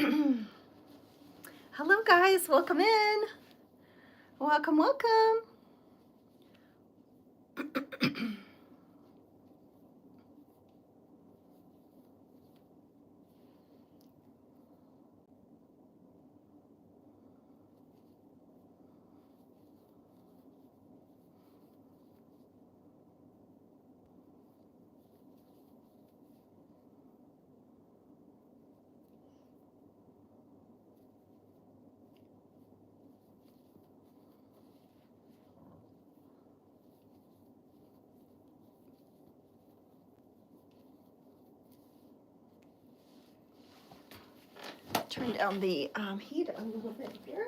Hello guys, welcome in. Welcome, welcome. Turn down the heat a little bit here.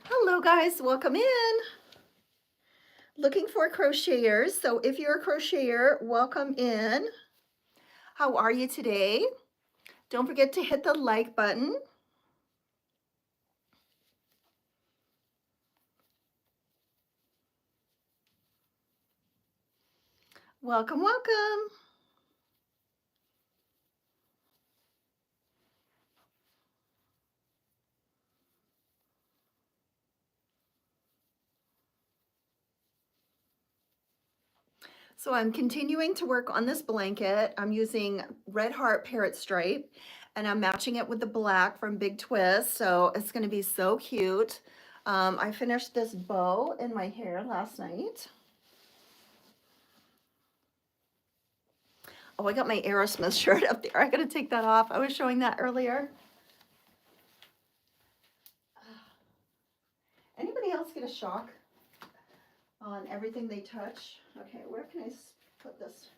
Hello guys, welcome in. Looking for crocheters. So if you're a crocheter, welcome in. How are you today? Don't forget to hit the like button. Welcome, welcome. So I'm continuing to work on this blanket. I'm using Red Heart Parrot Stripe and I'm matching it with the black from Big Twist. So it's gonna be so cute. I finished this bow in my hair last night. Oh, I got my Aerosmith shirt up there. I gotta take that off. I was showing that earlier. Anybody else get a shock on everything they touch? Okay, where can I put this?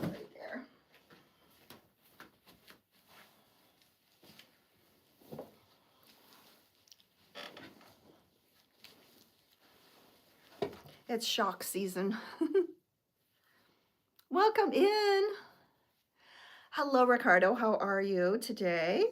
Right there. It's shock season. Welcome in. Hello, Ricardo. How are you today?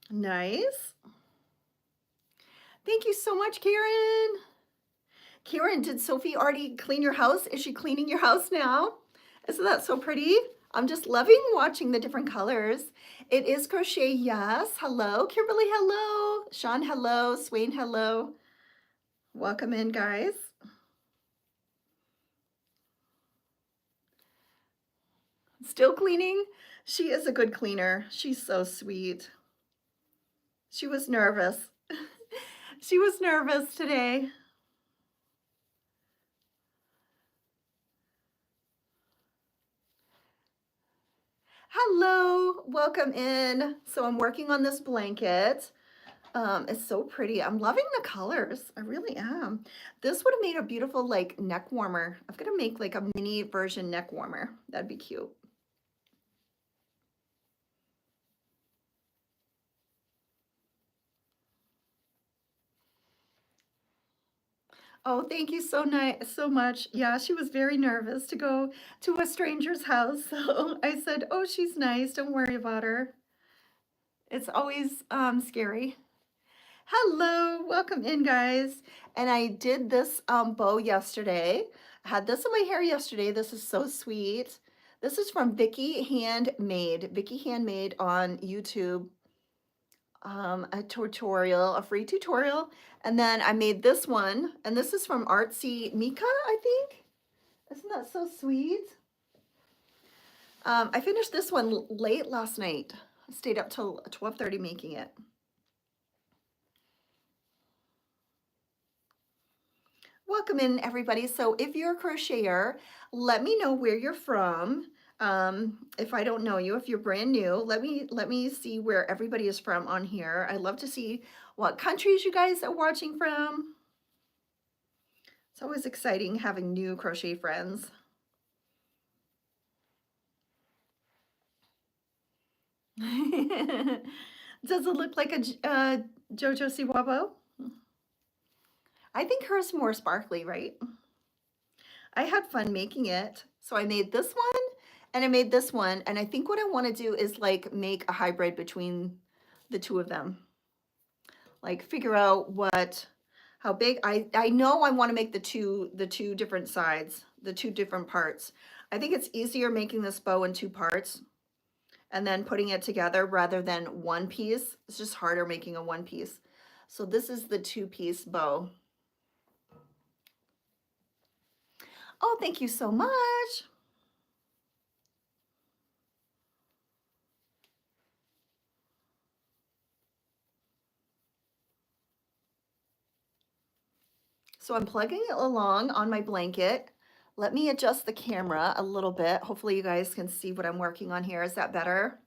Nice. Thank you so much, Karen. Karen, did Sophie already clean your house? Is she cleaning your house now? Isn't that so pretty? I'm just loving watching the different colors. It is crochet, yes. Hello, Kimberly, hello. Sean, hello. Swain, hello. Welcome in, guys. Still cleaning? She is a good cleaner. She's so sweet. She was nervous. She was nervous today. Hello, welcome in. So I'm working on this blanket. It's so pretty. I'm loving the colors. I really am. This would have made a beautiful like neck warmer. I'm gonna make like a mini version neck warmer. That'd be cute. Oh, thank you so much. Yeah, she was very nervous to go to a stranger's house. So I said, oh, she's nice. Don't worry about her. It's always scary. Hello, welcome in, guys. And I did this bow yesterday. I had this in my hair yesterday. This is so sweet. This is from Vicky Handmade. Vicky Handmade on YouTube. A tutorial, a free tutorial. And then I made this one, and this is from Artsy Mika, I think. Isn't that so sweet? I finished this one late last night. I stayed up till 12:30 making it. Welcome in, everybody. So if you're a crocheter, let me know where you're from. If I don't know you, if you're brand new, let me see where everybody is from on here. I love to see what countries you guys are watching from. It's always exciting having new crochet friends. Does it look like a Jojo Siwabo? I think hers more sparkly, right? I had fun making it. So I made this one and I made this one. And I think what I want to do is like make a hybrid between the two of them. Like figure out how big. I know I want to make the two different sides, the two different parts. I think it's easier making this bow in two parts and then putting it together rather than one piece. It's just harder making a one piece. So this is the two-piece bow. Oh, thank you so much. So I'm plugging it along on my blanket. Let me adjust the camera a little bit. Hopefully you guys can see what I'm working on here. Is that better?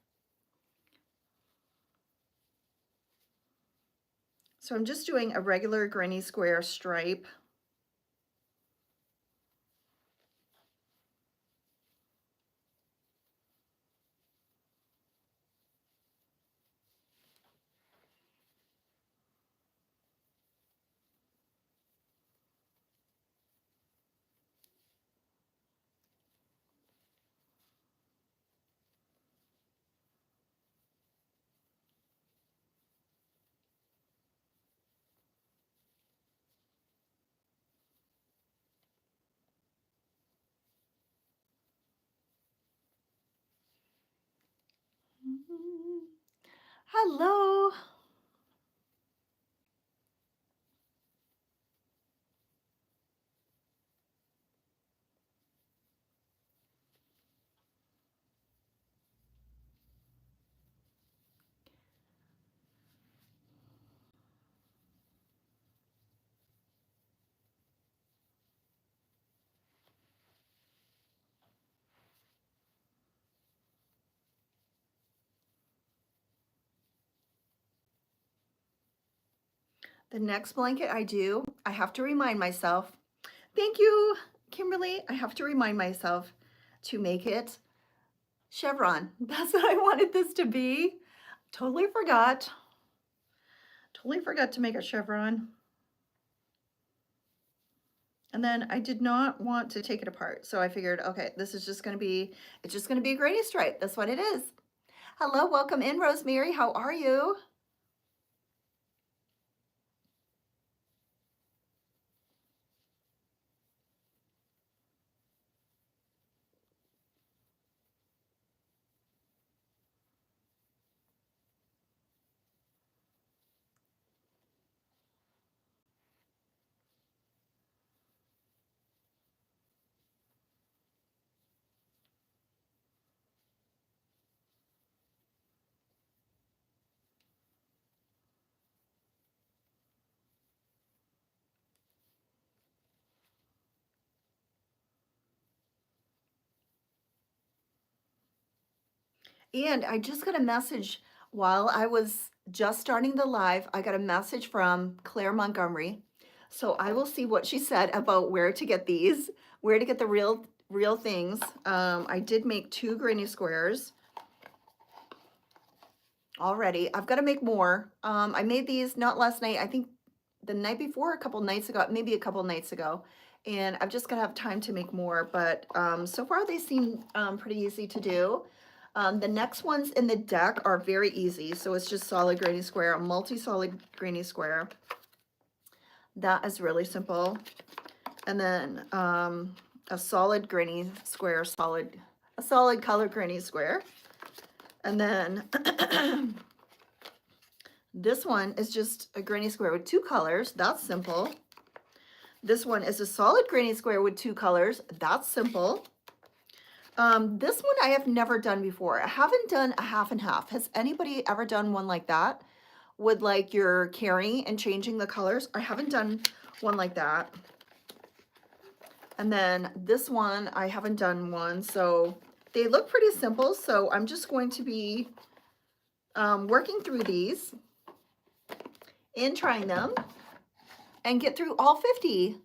So I'm just doing a regular granny square stripe. Hello. The next blanket I have to remind myself. Thank you, Kimberly. I have to remind myself to make it chevron. That's what I wanted this to be. Totally forgot. Totally forgot to make a chevron. And then I did not want to take it apart. So I figured, okay, this is just going to be, it's just going to be a granny stripe. That's what it is. Hello, welcome in, Rosemary. How are you? And I just got a message while I was just starting the live. I got a message from Claire Montgomery. So I will see what she said about where to get these, where to get the real things. I did make 2 granny squares already. I've got to make more. I made these not last night. I think the night before, a couple nights ago, maybe a couple nights ago. And I've just got to have time to make more. But so far they seem pretty easy to do. The next ones in the deck are very easy. So it's just solid granny square, a multi-solid granny square. That is really simple. And then a solid granny square, a solid color granny square. And then this one is just a granny square with 2 colors. That's simple. This one is a solid granny square with 2 colors. That's simple. This one I have never done before. I haven't done a half and half. Has anybody ever done one like that? With like you're carrying and changing the colors? I haven't done one like that. And then this one, I haven't done one. So they look pretty simple. So I'm just going to be working through these and trying them and get through all 50.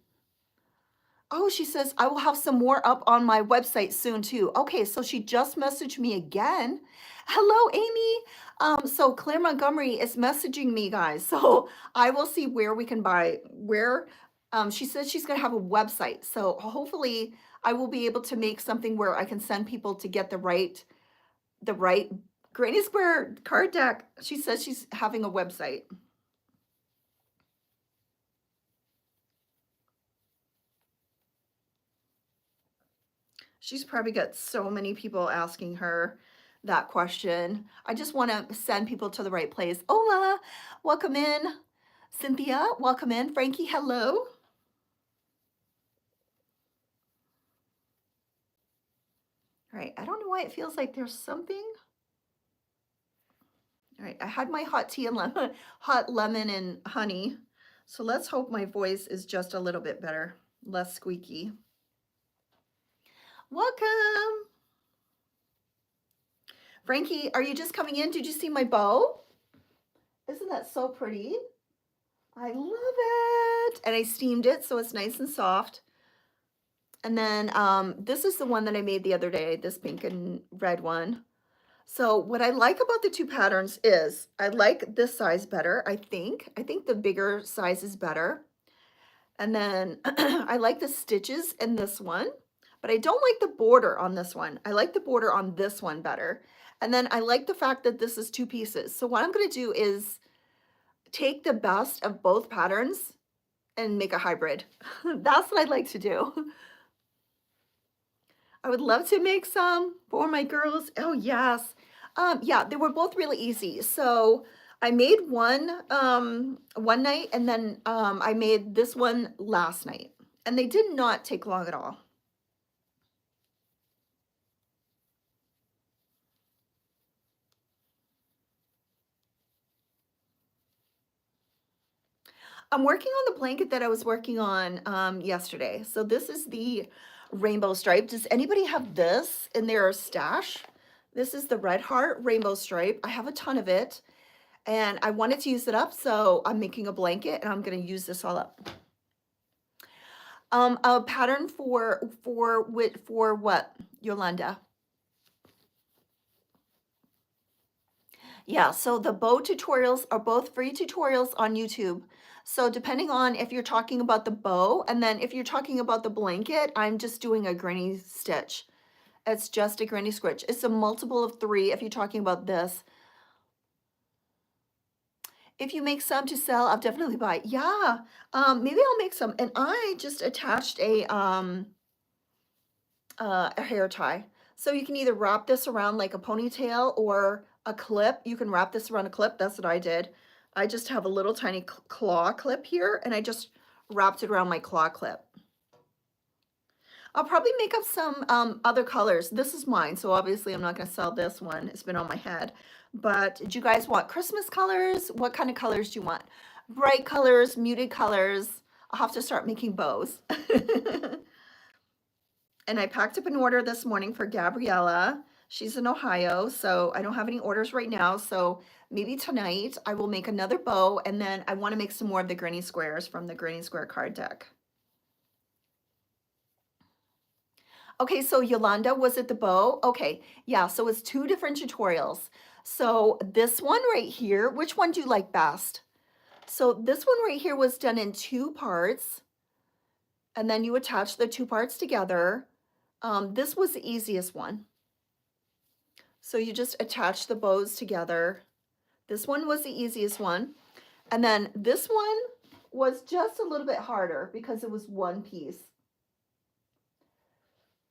Oh, she says, I will have some more up on my website soon too. Okay, so she just messaged me again. Hello, Amy. So Claire Montgomery is messaging me, guys. So I will see where we can buy where she says she's gonna have a website. So hopefully I will be able to make something where I can send people to get the right Granny Square card deck. She says she's having a website. She's probably got so many people asking her that question. I just want to send people to the right place. Ola, welcome in. Cynthia, welcome in. Frankie, hello. All right, I don't know why it feels like there's something. All right, I had my hot tea and lemon, hot lemon and honey. So let's hope my voice is just a little bit better, less squeaky. Welcome. Frankie, are you just coming in? Did you see my bow? Isn't that so pretty? I love it. And I steamed it so it's nice and soft. And then this is the one that I made the other day, this pink and red one. So what I like about the two patterns is I like this size better, I think. I think the bigger size is better. And then I like the stitches in this one, but I don't like the border on this one. I like the border on this one better. And then I like the fact that this is two pieces. So what I'm gonna do is take the best of both patterns and make a hybrid. That's what I'd like to do. I would love to make some for my girls. Oh, yes. Yeah, they were both really easy. So I made one night and then I made this one last night. And they did not take long at all. I'm working on the blanket that I was working on yesterday. So this is the rainbow stripe. Does anybody have this in their stash? This is the red heart rainbow stripe. I have a ton of it and I wanted to use it up. So I'm making a blanket and I'm going to use this all up. A pattern for what, Yolanda? Yeah, so the bow tutorials are both free tutorials on YouTube. So depending on if you're talking about the bow, and then if you're talking about the blanket, I'm just doing a granny stitch. It's just a granny stitch. It's a multiple of 3 if you're talking about this. If you make some to sell, I'll definitely buy. Yeah, maybe I'll make some. And I just attached a hair tie. So you can either wrap this around like a ponytail or a clip. You can wrap this around a clip. That's what I did. I just have a little tiny claw clip here and I just wrapped it around my claw clip. I'll probably make up some other colors. This is mine, so obviously I'm not going to sell this one. It's been on my head. But do you guys want Christmas colors? What kind of colors do you want? Bright colors, muted colors. I'll have to start making bows. And I packed up an order this morning for Gabriella. She's in Ohio, so I don't have any orders right now. So maybe tonight I will make another bow, and then I want to make some more of the granny squares from the granny square card deck. Okay, so Yolanda, was it the bow? Okay, yeah, so it's 2 different tutorials. So this one right here, which one do you like best? So this one right here was done in 2 parts, and then you attach the 2 parts together. This was the easiest one. So you just attach the bows together. This one was the easiest one. And then this one was just a little bit harder because it was one piece.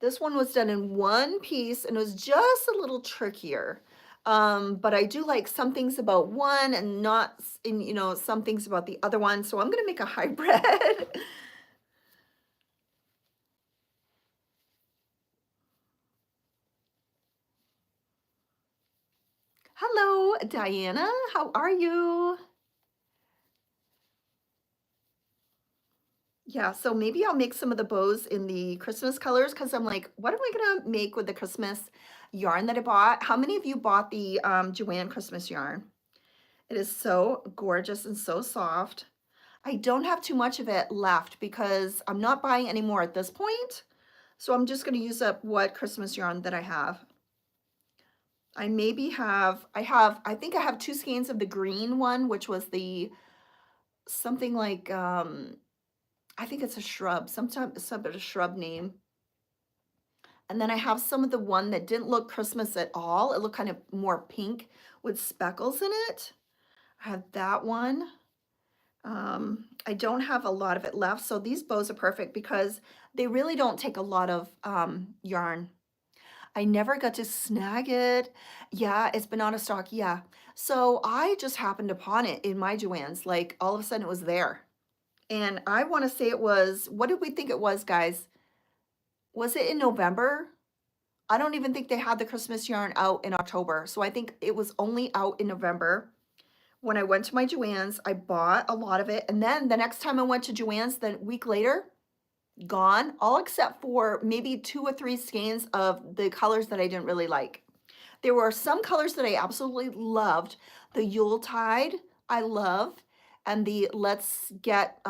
This one was done in one piece and it was just a little trickier. But I do like some things about one and not, some things about the other one. So I'm going to make a hybrid. Hello, Diana. How are you? Yeah, so maybe I'll make some of the bows in the Christmas colors because I'm like, what am I gonna make with the Christmas yarn that I bought? How many of you bought the Joanne Christmas yarn? It is so gorgeous and so soft. I don't have too much of it left because I'm not buying any more at this point. So I'm just going to use up what Christmas yarn that I have. I maybe have, I think I have 2 skeins of the green one, which was the something like, I think it's a shrub, some sort of shrub name. And then I have some of the one that didn't look Christmas at all. It looked kind of more pink with speckles in it. I have that one. I don't have a lot of it left, so these bows are perfect because they really don't take a lot of yarn. I never got to snag it. Yeah, it's been out of stock. Yeah. So I just happened upon it in my Joann's. Like all of a sudden it was there. And I want to say it was, what did we think it was, guys? Was it in November? I don't even think they had the Christmas yarn out in October. So I think it was only out in November. When I went to my Joann's, I bought a lot of it. And then the next time I went to Joann's, the week later, gone, all except for maybe 2 or 3 skeins of the colors that I didn't really like. There were some colors that I absolutely loved. The Yuletide, I love. And the Let's Get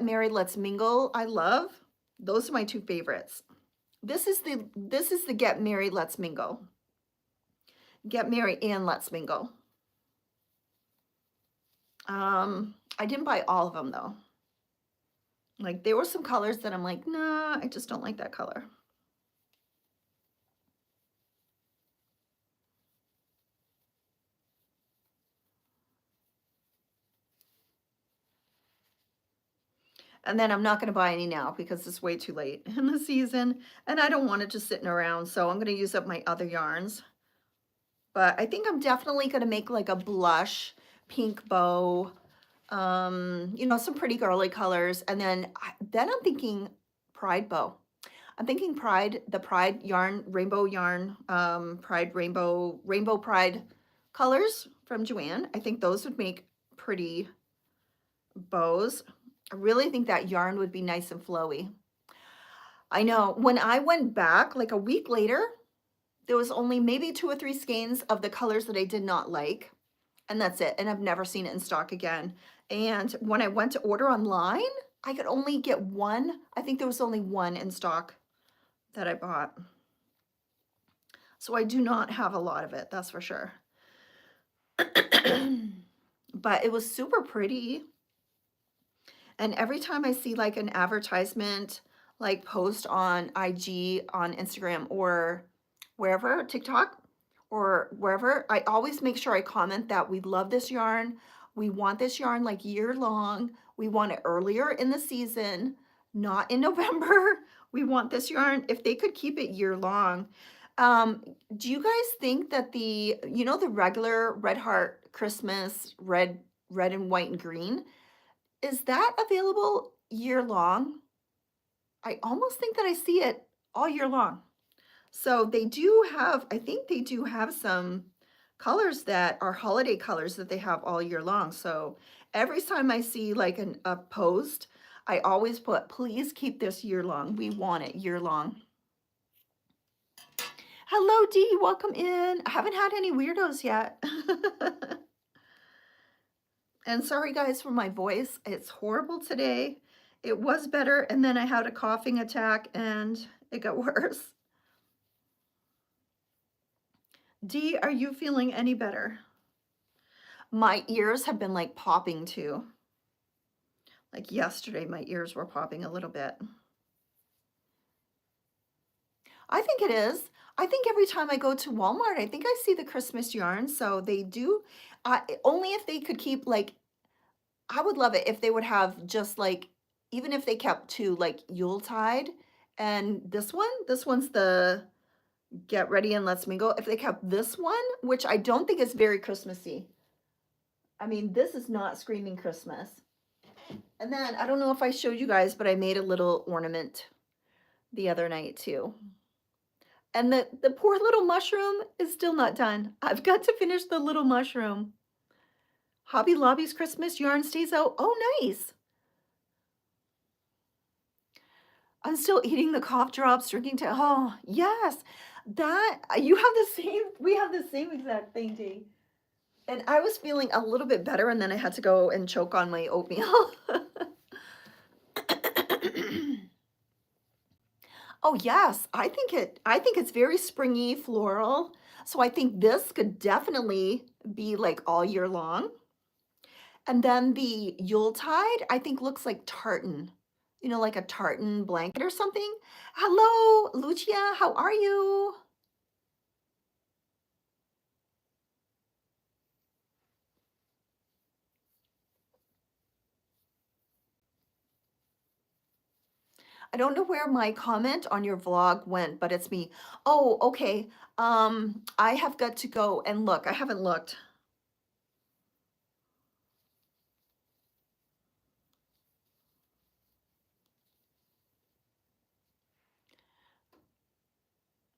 Married, Let's Mingle, I love. Those are my 2 favorites. This is the Get Married, Let's Mingle. Get Married and Let's Mingle. I didn't buy all of them though. Like there were some colors that I'm like, nah, I just don't like that color. And then I'm not going to buy any now because it's way too late in the season and I don't want it just sitting around. So I'm going to use up my other yarns. But I think I'm definitely going to make like a blush pink bow, you know, some pretty girly colors. And then I'm thinking Pride bow. I'm thinking Pride, the Pride yarn, rainbow yarn, Pride rainbow Pride colors from Joann. I think those would make pretty bows. I really think that yarn would be nice and flowy. I know when I went back like a week later, there was only maybe 2 or 3 skeins of the colors that I did not like. And that's it. And I've never seen it in stock again. And when I went to order online, I could only get one. I think there was only one in stock that I bought. So I do not have a lot of it, that's for sure. But it was super pretty. And every time I see like an advertisement, like post on IG, on Instagram, or wherever, TikTok, or wherever, I always make sure I comment that we love this yarn. We want this yarn like year long. We want it earlier in the season, not in November. We want this yarn if they could keep it year long. Do you guys think that the, you know, the regular Red Heart Christmas, red and white and green, is that available year long? I almost think that I see it all year long. So they do have, I think they do have some colors that are holiday colors that they have all year long. So every time I see like a post, I always put, please keep this year long. We want it year long. Hello, Dee, welcome in. I haven't had any weirdos yet. And sorry guys for my voice. It's horrible today. It was better and then I had a coughing attack and it got worse. Dee, are you feeling any better? My ears have been like popping too. Like yesterday, my ears were popping a little bit. I think it is. I think every time I go to Walmart, I think I see the Christmas yarn. So they do, only if they could keep like, I would love it if they would have just like, even if they kept 2 like Yuletide and this one's the Get Ready and Let's Mingle. If they kept this one, which I don't think is very Christmassy. I mean, this is not screaming Christmas. And then, I don't know if I showed you guys, but I made a little ornament the other night too. And the poor little mushroom is still not done. I've got to finish the little mushroom. Hobby Lobby's Christmas yarn stays out. Oh, nice. I'm still eating the cough drops, drinking tea. Oh, yes. That, you have the same, we have the same exact thing, Dee. And I was feeling a little bit better, and then I had to go and choke on my oatmeal. Oh yes, I think it's very springy floral. So I think this could definitely be like all year long. And then the Yuletide, I think looks like tartan. You know, like a tartan blanket or something. Hello, Lucia, how are you? I don't know where my comment on your vlog went, but it's me. Oh, okay. I have got to go and look. I haven't looked.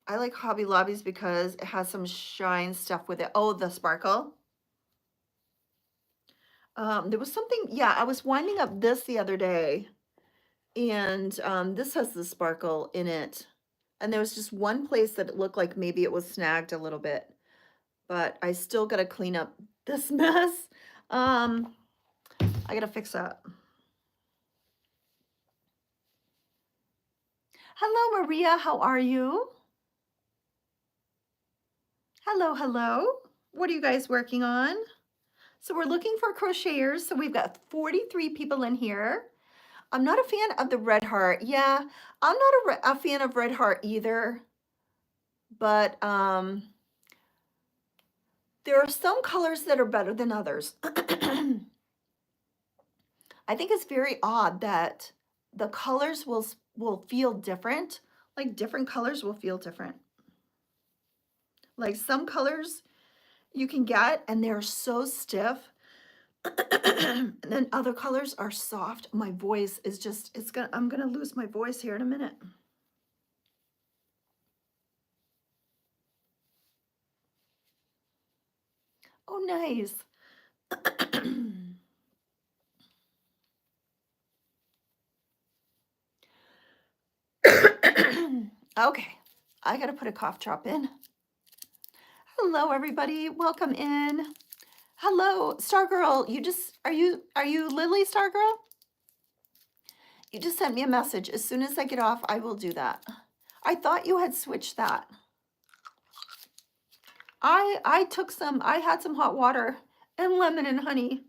I like Hobby Lobbies because it has some shine stuff with it. Oh, the sparkle. There was something, yeah, I was winding up this the other day, and this has the sparkle in it. And there was just one place that it looked like maybe it was snagged a little bit, but I still got to clean up this mess. I got to fix that. Hello, Maria. How are you? Hello, hello. What are you guys working on? So we're looking for crocheters. So we've got 43 people in here. I'm not a fan of the red heart. Yeah, I'm not a fan of red heart either. But there are some colors that are better than others. I think it's very odd that the colors will feel different. Like different colors will feel different. Like some colors you can get and they're so stiff. And then other colors are soft. My voice is just, I'm gonna lose my voice here in a minute. Oh, nice. Okay, I gotta put a cough drop in. Hello, everybody. Welcome in. Hello, Stargirl. Are you Lily Stargirl? You just sent me a message. As soon as I get off, I will do that. I thought you had switched that. I had some hot water and lemon and honey.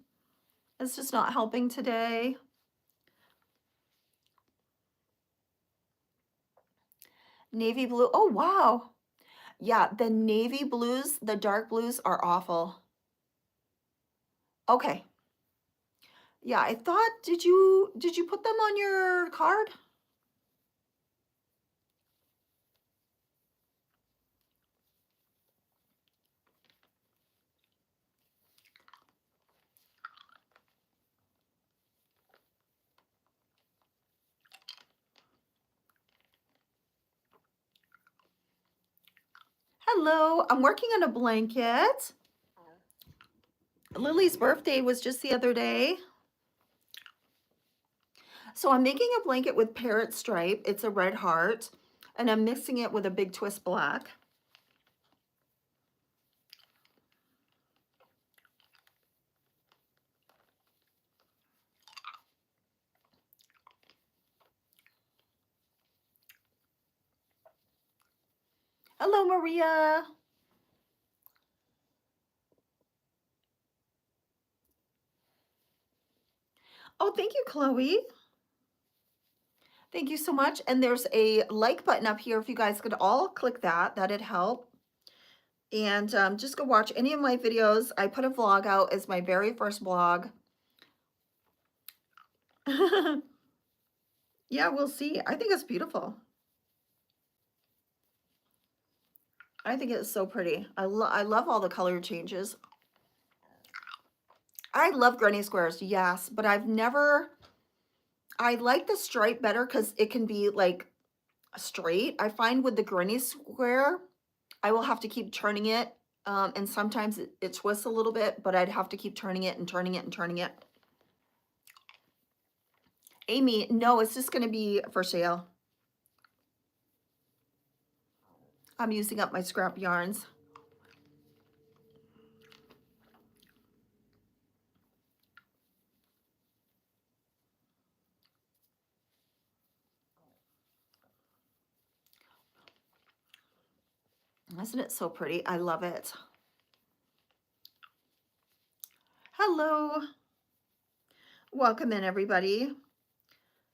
It's just not helping today. Navy blue. Oh, wow. Yeah, the navy blues, the dark blues are awful. Okay. Yeah, I thought, did you put them on your card? Hello, I'm working on a blanket. Lily's birthday was just the other day. So I'm making a blanket with parrot stripe. It's a red heart, and I'm mixing it with a big twist black. Hello, Maria. Oh, thank you, Chloe. Thank you so much. And there's a like button up here. If you guys could all click that, that'd help. And just go watch any of my videos. I put a vlog out as my very first vlog. Yeah, we'll see. I think it's beautiful. I think it's so pretty. I love all the color changes. I love granny squares, yes, but I like the stripe better because it can be like straight. I find with the granny square, I will have to keep turning it. And sometimes it twists a little bit, but I'd have to keep turning it and turning it and turning it. Amy, no, it's just going to be for sale. I'm using up my scrap yarns. Isn't it so pretty? I love it. Hello. Welcome in, everybody.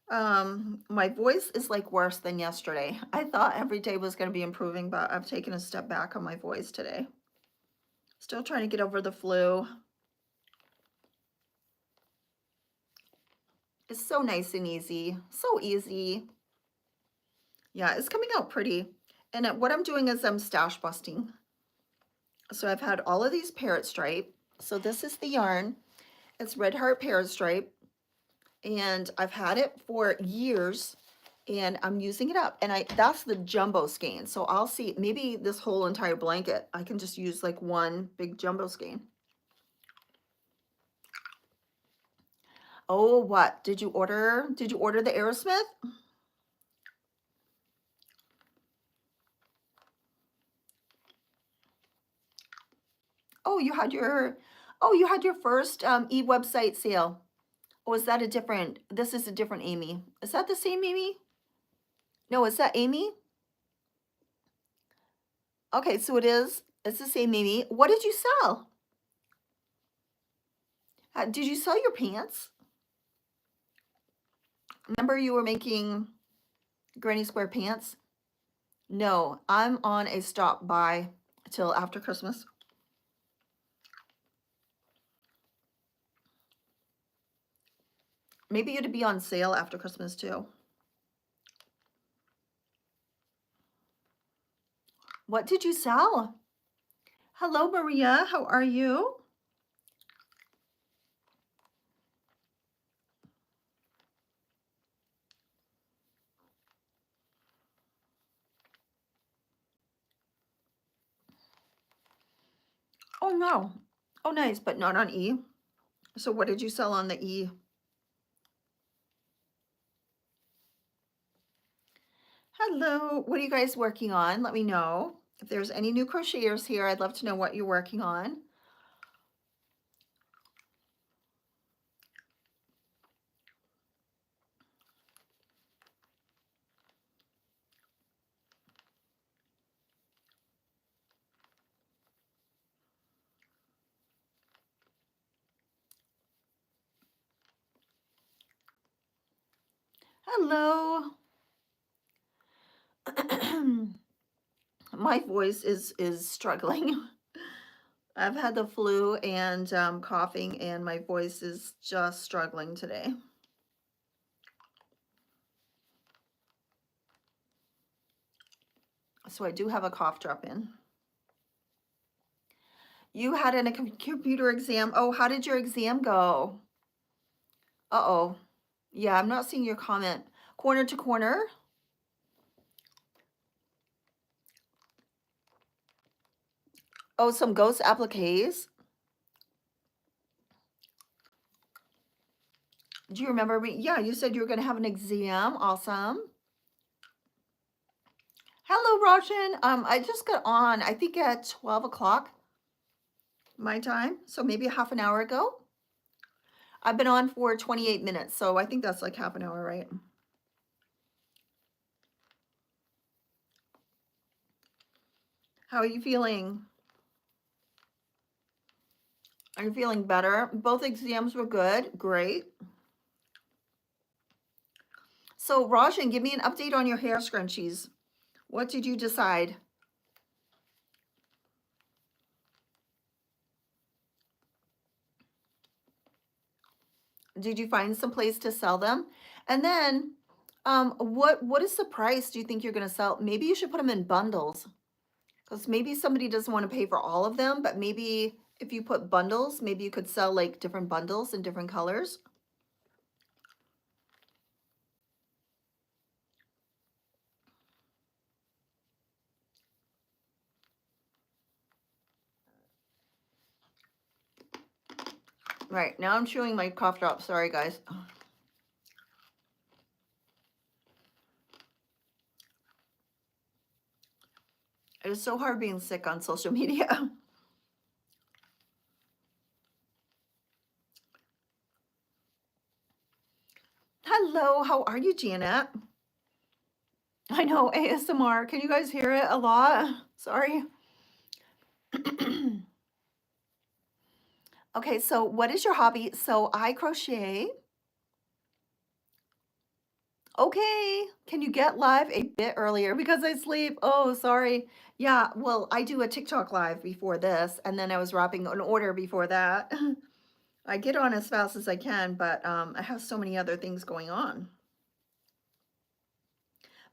My voice is like worse than yesterday. I thought every day was going to be improving, but I've taken a step back on my voice today. Still trying to get over the flu. It's so nice and easy. So easy. Yeah, it's coming out pretty. And what I'm doing is I'm stash busting. So I've had all of these parrot stripe. So this is the yarn. It's Red Heart Parrot Stripe. And I've had it for years. And I'm using it up. And that's the jumbo skein. So I'll see, maybe this whole entire blanket, I can just use like one big jumbo skein. Oh, what? Did you order the Aerosmith? Oh, you had your first e-website sale. Oh, is that a different, this is a different Amy. Is that the same Amy? No, is that Amy? Okay, so it's the same Amy. What did you sell? Did you sell your pants? Remember you were making granny square pants? No, I'm on a stop buy till after Christmas. Maybe it'd be on sale after Christmas too. What did you sell? Hello, Maria. How are you? Oh, no. Oh, nice, but not on E. So what did you sell on the E? Hello. What are you guys working on? Let me know. If there's any new crocheters here, I'd love to know what you're working on. Hello. My voice is struggling. I've had the flu and coughing, and my voice is just struggling today. So I do have a cough drop in. You had a computer exam. Oh, how did your exam go? Uh-oh. Yeah, I'm not seeing your comment. Corner to corner. Oh, some ghost appliques. Do you remember me? Yeah, you said you were going to have an exam. Awesome. Hello, Roshan. I just got on, I think at 12 o'clock my time. So maybe a half an hour ago. I've been on for 28 minutes. So I think that's like half an hour, right? How are you feeling? Are you feeling better? Both exams were good. Great. So Roshan, give me an update on your hair scrunchies. What did you decide? Did you find some place to sell them? And then, what is the price do you think you're going to sell? Maybe you should put them in bundles, because maybe somebody doesn't want to pay for all of them, but maybe if you put bundles, maybe you could sell like different bundles in different colors. Right, now I'm chewing my cough drop. Sorry, guys. It is so hard being sick on social media. Hello, how are you, Janet? I know, ASMR. Can you guys hear it a lot? Sorry. Okay, so what is your hobby? So I crochet. Okay, can you get live a bit earlier because I sleep? Oh, sorry. Yeah, well, I do a TikTok live before this, and then I was wrapping an order before that. I get on as fast as I can, but I have so many other things going on.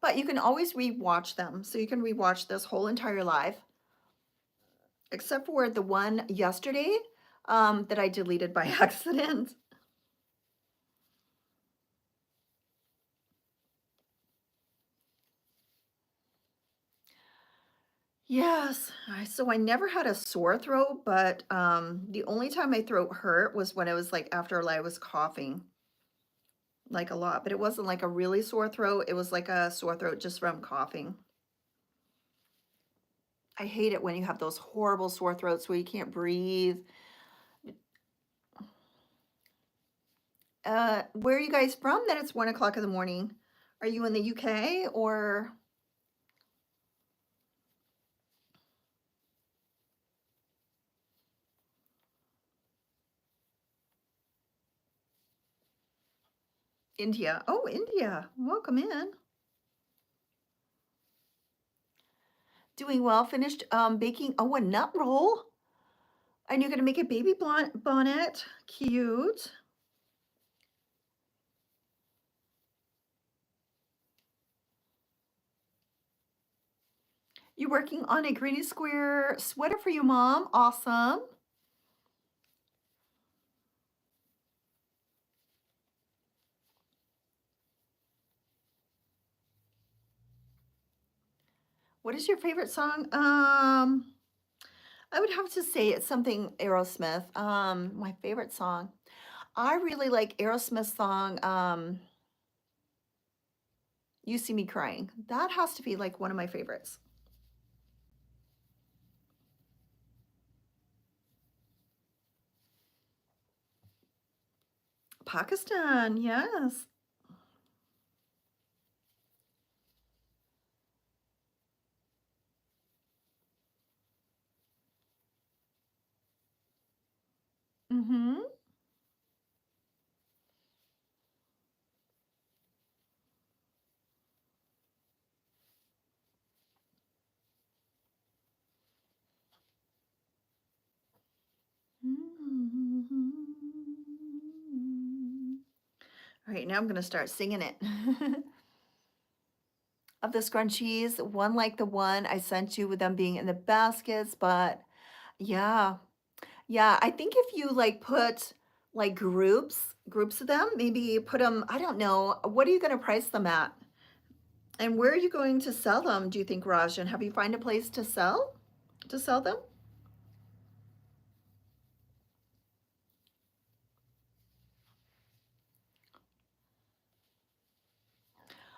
But you can always rewatch them. So you can rewatch this whole entire live, except for the one yesterday that I deleted by accident. Yes, so I never had a sore throat, but the only time my throat hurt was when it was like after I was coughing like a lot, but it wasn't like a really sore throat. It was like a sore throat just from coughing. I hate it when you have those horrible sore throats where you can't breathe. Where are you guys from? That it's 1 o'clock in the morning. Are you in the UK or India? Oh, India. Welcome in. Doing well. Finished baking. Oh, a nut roll. And you're gonna make a baby bonnet. Cute. You working on a granny square sweater for your mom? Awesome. What is your favorite song? I would have to say it's something Aerosmith. My favorite song. I really like Aerosmith's song, You See Me Crying. That has to be like one of my favorites. Pakistan, yes. Mm-hmm. All right, now I'm gonna start singing it. Of the scrunchies, one like the one I sent you with them being in the baskets, but yeah. Yeah, I think if you like put like groups of them, maybe put them, I don't know, what are you gonna price them at? And where are you going to sell them, do you think, Rajan? Have you find a place to sell them?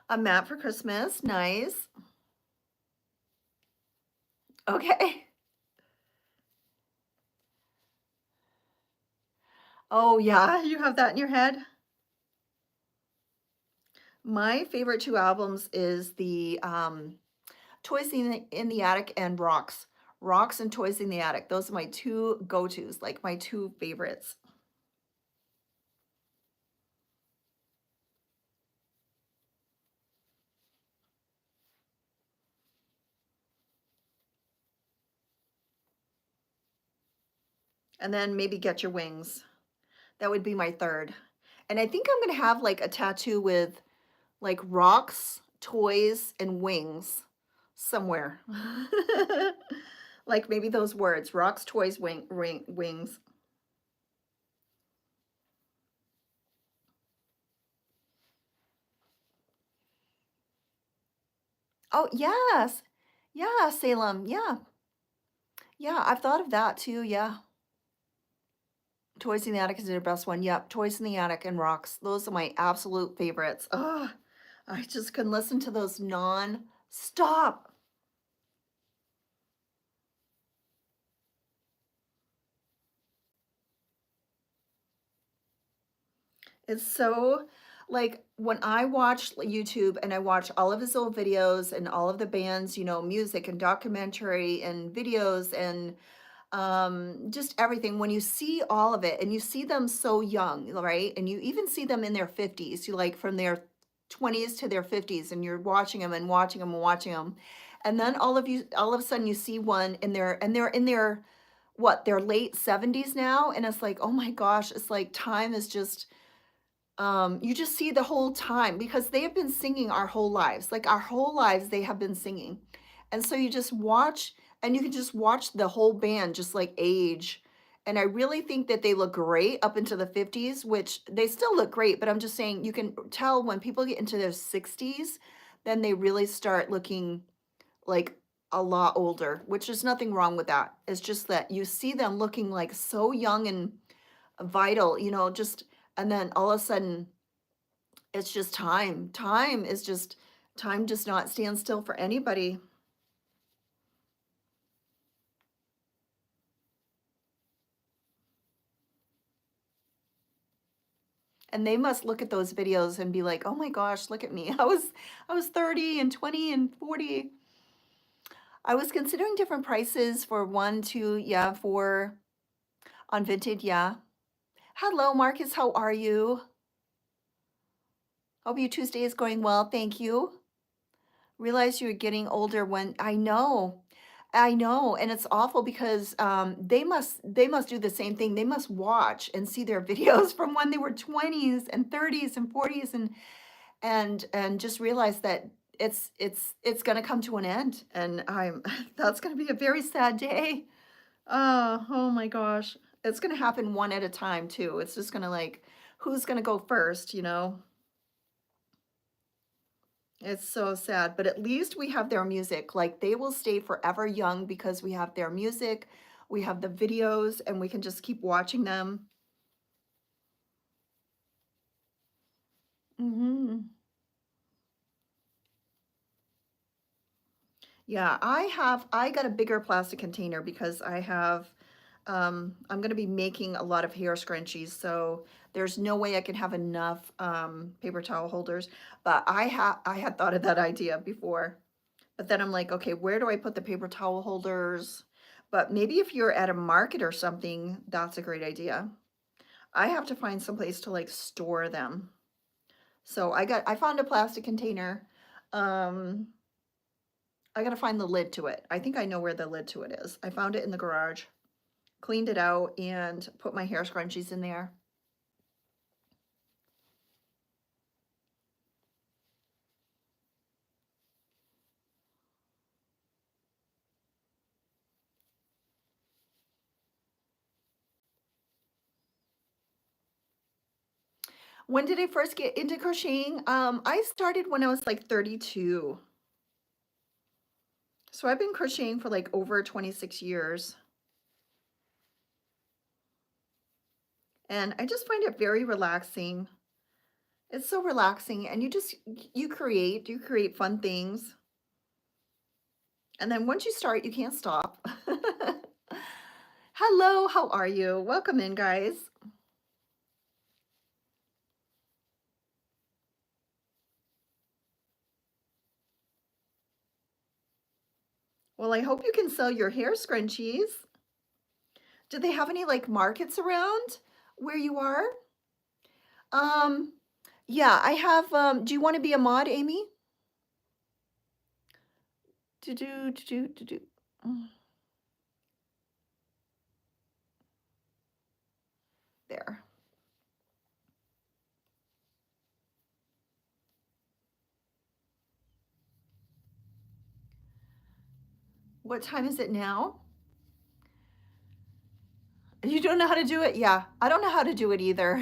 A mat for Christmas, nice. Okay. Oh yeah, you have that in your head? My favorite two albums is the Toys in the Attic and Rocks. Rocks and Toys in the Attic. Those are my two go-tos, like my two favorites. And then maybe Get Your Wings. That would be my third. And I think I'm gonna have like a tattoo with like rocks, toys, and wings somewhere. Like maybe those words, rocks, toys, wings. Oh, yes. Yeah, Salem. Yeah. Yeah, I've thought of that too. Yeah. Toys in the Attic is their best one. Yep. Toys in the Attic and Rocks. Those are my absolute favorites. Oh, I just can listen to those non-stop. It's so Like when I watch YouTube and I watch all of his old videos and all of the bands, you know, music and documentary and videos and just everything, when you see all of it and you see them so young, right? And you even see them in their 50s, you like from their 20s to their 50s, and you're watching them and watching them and watching them. And then all of a sudden you see one in their, and they're in their, what, their late 70s now. And it's like, oh my gosh, it's like time is just, you just see the whole time because they have been singing our whole lives. Like our whole lives, they have been singing. And so you just watch, and you can just watch the whole band just like age. And I really think that they look great up into the 50s, which they still look great, but I'm just saying you can tell when people get into their 60s, then they really start looking like a lot older, which is nothing wrong with that. It's just that you see them looking like so young and vital, you know, just, and then all of a sudden it's just time. Time does not stand still for anybody. And they must look at those videos and be like, "Oh my gosh, look at me. I was 30 and 20 and 40." I was considering different prices for one, two, yeah, for on Vinted, yeah. Hello, Marcus, how are you? Hope your Tuesday is going well. Thank you. Realize you're getting older when I know, and it's awful because they must do the same thing. They must watch and see their videos from when they were 20s and 30s and 40s and just realize that it's going to come to an end, and I'm that's going to be a very sad day. Oh my gosh. It's going to happen one at a time too. It's just going to like who's going to go first, you know? It's so sad, but at least we have their music. Like they will stay forever young because we have their music, we have the videos, and we can just keep watching them. Hmm. Yeah, I got a bigger plastic container because I'm going to be making a lot of hair scrunchies, so there's no way I can have enough paper towel holders. But I had thought of that idea before. But then I'm like, okay, where do I put the paper towel holders? But maybe if you're at a market or something, that's a great idea. I have to find some place to like store them. So I found a plastic container. Um, I gotta find the lid to it. I think I know where the lid to it is. I found it in the garage, cleaned it out, and put my hair scrunchies in there. When did I first get into crocheting? I started when I was like 32. So I've been crocheting for like over 26 years. And I just find it very relaxing. It's so relaxing, and you create fun things. And then once you start, you can't stop. Hello, how are you? Welcome in, guys. Well, I hope you can sell your hair scrunchies. Do they have any like markets around where you are? Um, yeah, I have, do you want to be a mod, Amy? To do, to do, to do. Mm, there. What time is it now? You don't know how to do it? Yeah, I don't know how to do it either.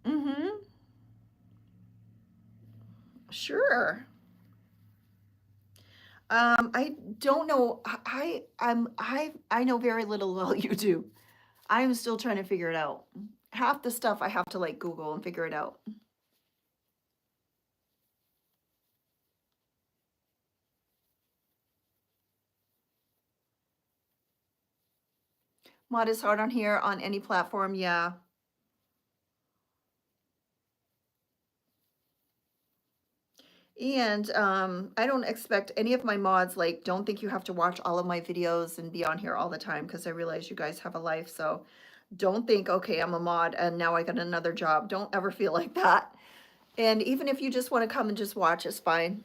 Mm-hmm. Sure. I don't know. I know very little while you do. I'm still trying to figure it out. Half the stuff I have to like Google and figure it out. Mod is hard on here on any platform. Yeah. And I don't expect any of my mods, like, don't think you have to watch all of my videos and be on here all the time because I realize you guys have a life. So don't think, okay, I'm a mod and now I got another job. Don't ever feel like that. And even if you just want to come and just watch, it's fine.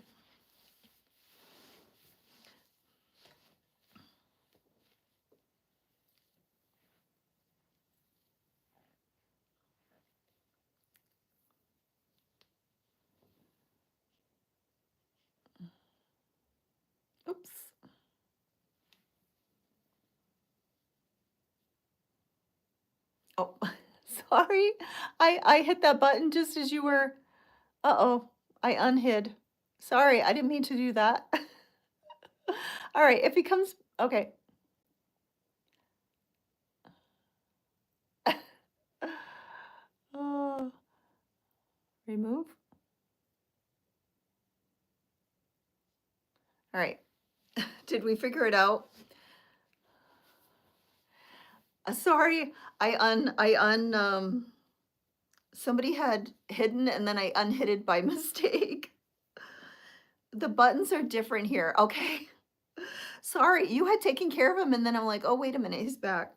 Oops. Oh, sorry. I hit that button just as you were. Uh-oh, I unhid. Sorry, I didn't mean to do that. All right, if he comes, okay. Oh, remove. All right. Did we figure it out? Sorry, somebody had hidden and then I unhid it by mistake. The buttons are different here. Okay. Sorry, you had taken care of him and then I'm like, oh, wait a minute, he's back.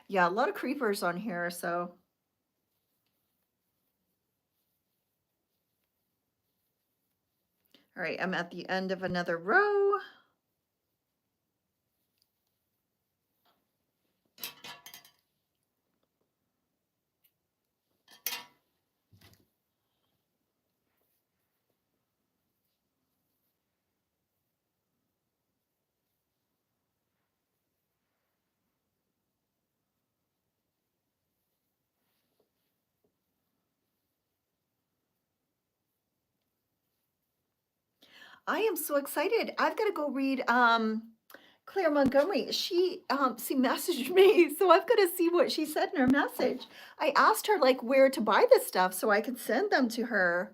Yeah, a lot of creepers on here, so. All right, I'm at the end of another row. I am so excited. I've got to go read Claire Montgomery. She messaged me, so I've got to see what she said in her message. I asked her like where to buy this stuff so I could send them to her.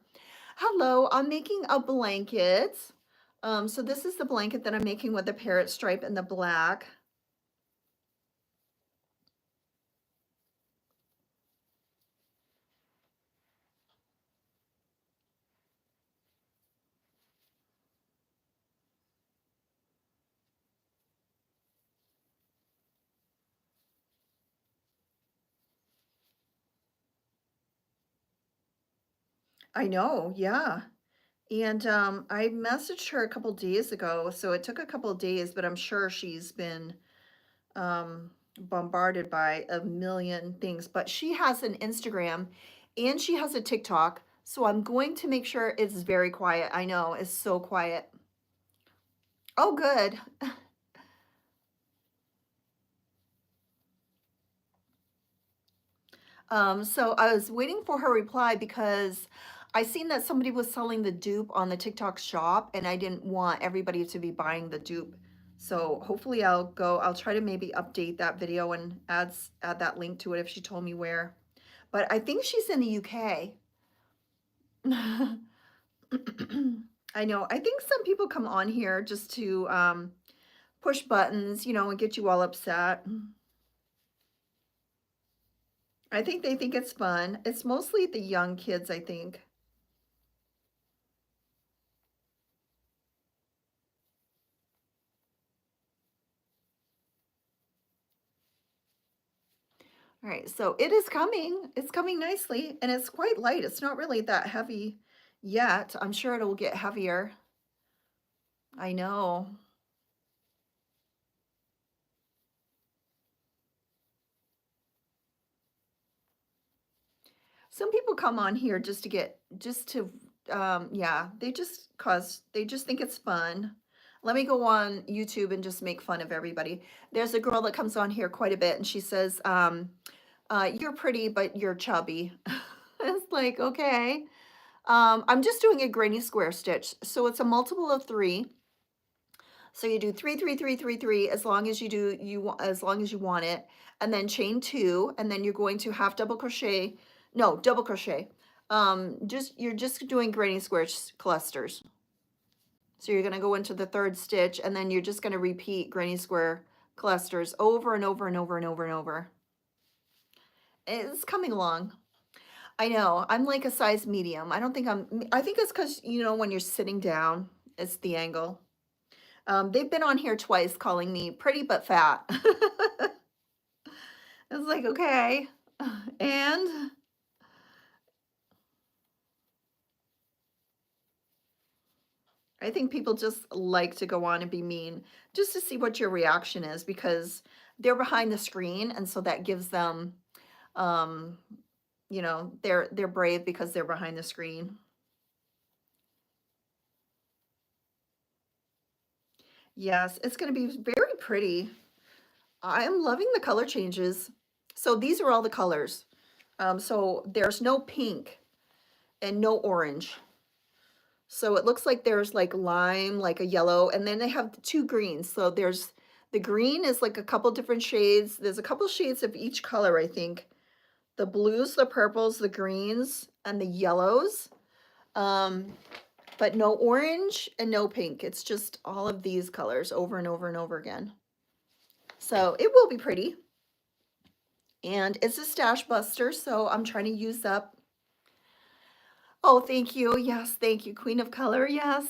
Hello, I'm making a blanket. So this is the blanket that I'm making with the parrot stripe and the black. I know, yeah. And I messaged her a couple days ago, so it took a couple of days, but I'm sure she's been bombarded by a million things. But she has an Instagram and she has a TikTok, so I'm going to make sure it's very quiet. I know, it's so quiet. Oh, good. So I was waiting for her reply because I seen that somebody was selling the dupe on the TikTok shop and I didn't want everybody to be buying the dupe. So hopefully I'll try to maybe update that video and add that link to it if she told me where. But I think she's in the UK. I know. I think some people come on here just to push buttons, and get you all upset. I think they think it's fun. It's mostly the young kids, I think. All right, so it is coming. It's coming nicely, and it's quite light. It's not really that heavy yet. I'm sure it'll get heavier. I know. Some people come on here yeah, they just think it's fun. Let me go on YouTube and just make fun of everybody. There's a girl that comes on here quite a bit, and she says, you're pretty, but you're chubby. It's like, okay. I'm just doing a granny square stitch. So it's a multiple of 3. So you do 3, 3, 3, 3, 3 as long as as long as you want it, and then chain 2, and then you're going to half double crochet, no, double crochet. You're just doing granny square clusters. So you're going to go into the 3rd stitch, and then you're just going to repeat granny square clusters over and over and over and over and over. It's coming along. I know. I'm like a size medium. I don't think I think it's because, you know, when you're sitting down, it's the angle. They've been on here twice calling me pretty but fat. It's like, okay. And I think people just like to go on and be mean just to see what your reaction is because they're behind the screen and so that gives them um you know, they're brave because they're behind the screen. Yes, it's going to be very pretty. I'm loving the color changes. So these are all the colors. So there's no pink and no orange. So it looks like there's like lime, like a yellow, and then they have the two greens. So there's the green is like a couple different shades. There's a couple shades of each color, I think. The blues, the purples, the greens, and the yellows. Um, but no orange and no pink. It's just all of these colors over and over and over again. So it will be pretty. And it's a stash buster, so I'm trying to use up. Oh, thank you. Yes, thank you. Queen of color, yes.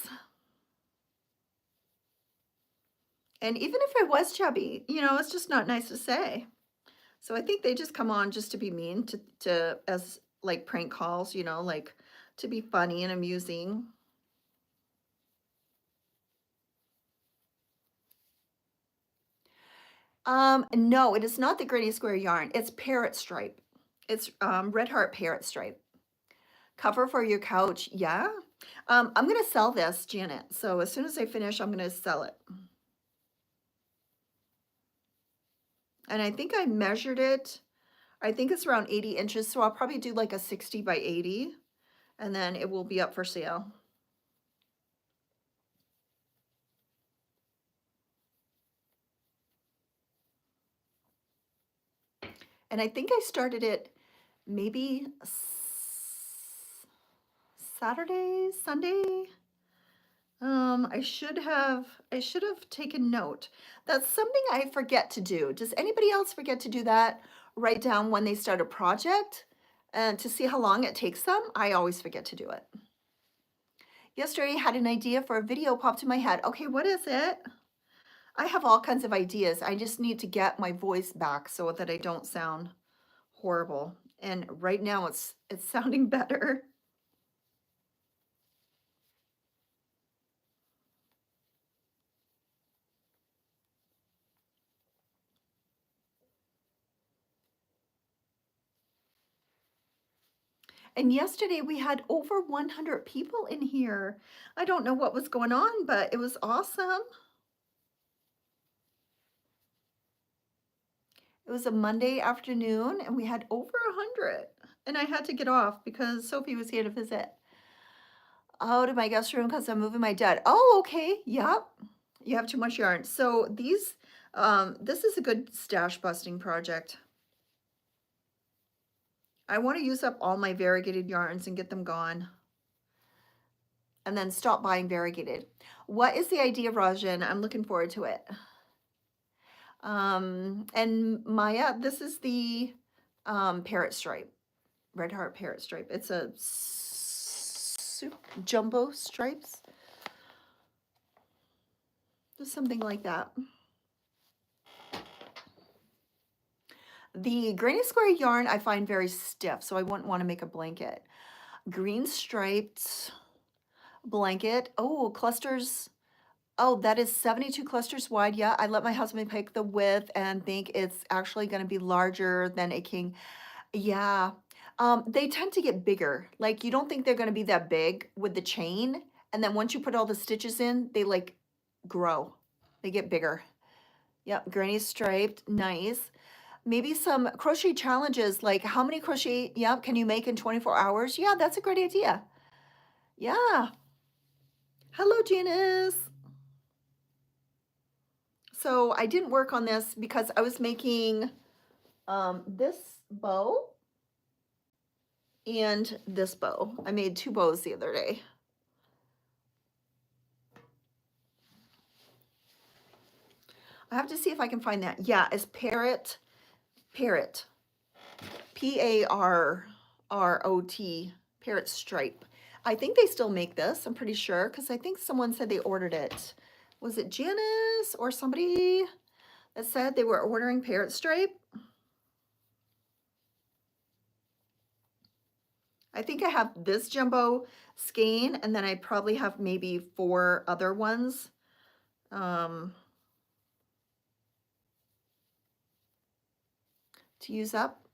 And even if I was chubby, you know, it's just not nice to say. So I think they just come on just to be mean, to as like prank calls, you know, like to be funny and amusing. No, it is not the Granny Square yarn. It's parrot stripe. It's Red Heart parrot stripe. Cover for your couch. Yeah. I'm gonna sell this, Janet. So as soon as I finish, I'm gonna sell it. And I think I measured it. I think it's around 80 inches. So I'll probably do like a 60 by 80 and then it will be up for sale. And I think I started it maybe Saturday, Sunday. I should have taken note. That's something I forget to do. Does anybody else forget to do that? Write down when they start a project and to see how long it takes them. I always forget to do it. Yesterday I had an idea for a video popped in my head. Okay, what is it? I have all kinds of ideas. I just need to get my voice back so that I don't sound horrible. And right now it's sounding better. And yesterday we had over 100 people in here. I don't know what was going on, but it was awesome. It was a Monday afternoon and we had over 100. And I had to get off because Sophie was here to visit. Out of my guest room because I'm moving my dad. Oh, okay. Yep. You have too much yarn. So these, this is a good stash busting project. I want to use up all my variegated yarns and get them gone. And then stop buying variegated. What is the idea, Rajan? I'm looking forward to it. And Maya, this is the parrot stripe, Red Heart parrot stripe. It's a jumbo stripes. Just something like that. The Granny Square yarn I find very stiff, so I wouldn't want to make a blanket. Green striped blanket. Oh, clusters. Oh, that is 72 clusters wide. Yeah, I let my husband pick the width and think it's actually going to be larger than a king. Yeah. They tend to get bigger. Like you don't think they're going to be that big with the chain. And then once you put all the stitches in, they like grow. They get bigger. Yep, granny striped, nice. Maybe some crochet challenges, like how many crochet, yep, can you make in 24 hours? Yeah, that's a great idea. Yeah. Hello, Janice. So I didn't work on this because I was making this bow and this bow. I made two bows the other day. I have to see if I can find that. Yeah, it's parrot, P-A-R-R-O-T. ROT, Parrot Stripe. I think they still make this, I'm pretty sure, because I think someone said they ordered it. Was it Janice or somebody that said they were ordering Parrot Stripe? I think I have this jumbo skein, and then I probably have maybe 4 other ones. To use up.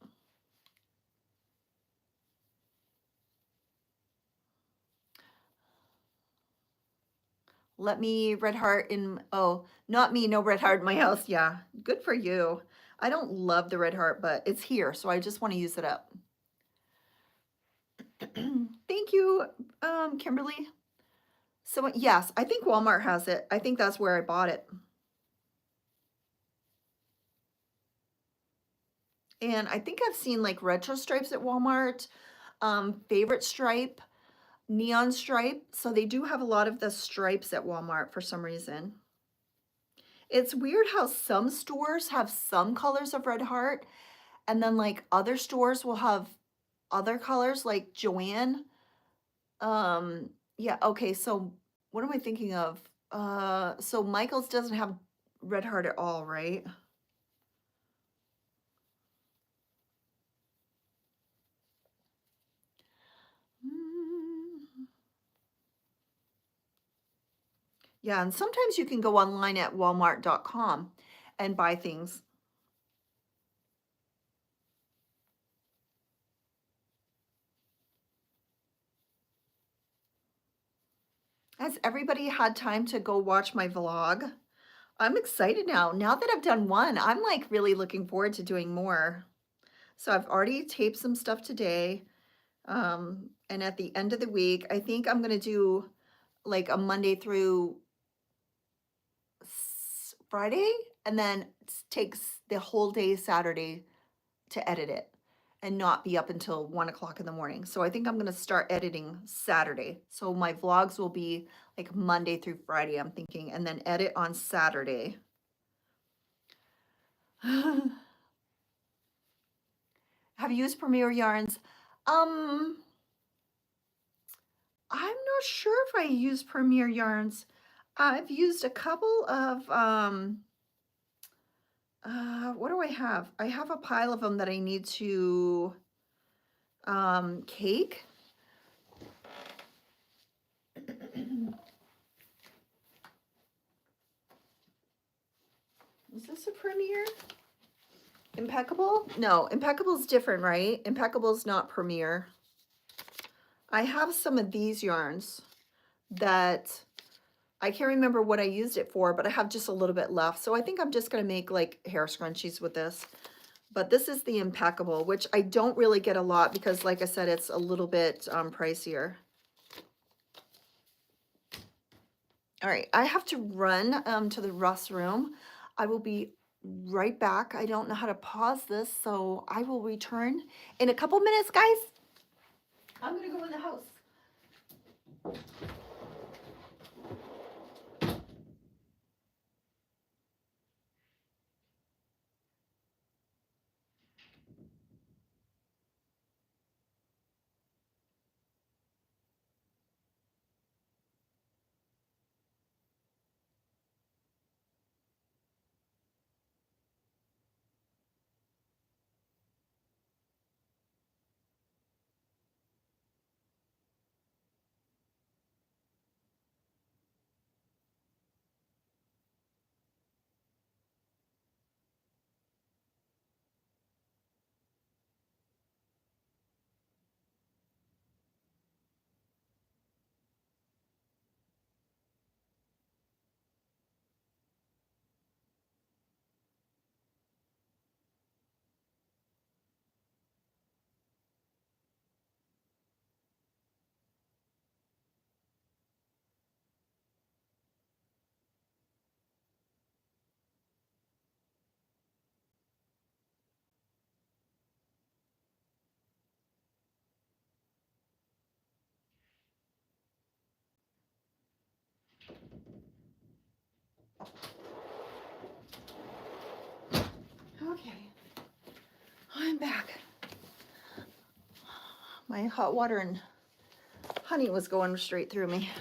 Let me red heart in, oh, not me, no red heart in my house. Yeah, good for you. I don't love the red heart, but it's here, so I just want to use it up. Thank you, Kimberly. So yes, I think Walmart has it. I think that's where I bought it. And I think I've seen like retro stripes at Walmart, favorite stripe, neon stripe. So they do have a lot of the stripes at Walmart for some reason. It's weird how some stores have some colors of red heart, and then like other stores will have other colors, like Joanne. Yeah, okay, so what am I thinking of? So Michael's doesn't have red heart at all, right? Mm. Yeah, and sometimes you can go online at walmart.com and buy things. Has everybody had time to go watch my vlog? I'm excited now. Now that I've done one, I'm like really looking forward to doing more. So I've already taped some stuff today. And at the end of the week, I think I'm gonna do like a Monday through Friday, and then takes the whole day Saturday to edit it and not be up until 1 o'clock in the morning. So I think I'm gonna start editing Saturday. So my vlogs will be like Monday through Friday, I'm thinking, and then edit on Saturday. Have you used Premier Yarns? I'm not sure if I use Premier Yarns. I've used a couple of, what do I have? I have a pile of them that I need to cake. Is this a Premier? Impeccable? No, Impeccable's different, right? Impeccable's not Premier. I have some of these yarns that I can't remember what I used it for, but I have just a little bit left. So I think I'm just going to make like hair scrunchies with this. But this is the Impeccable, which I don't really get a lot because, like I said, it's a little bit pricier. All right, I have to run to the Russ room. I will be right back. I don't know how to pause this, so I will return in a couple minutes, guys. I'm going to go in the house. Okay, I'm back. My hot water and honey was going straight through me.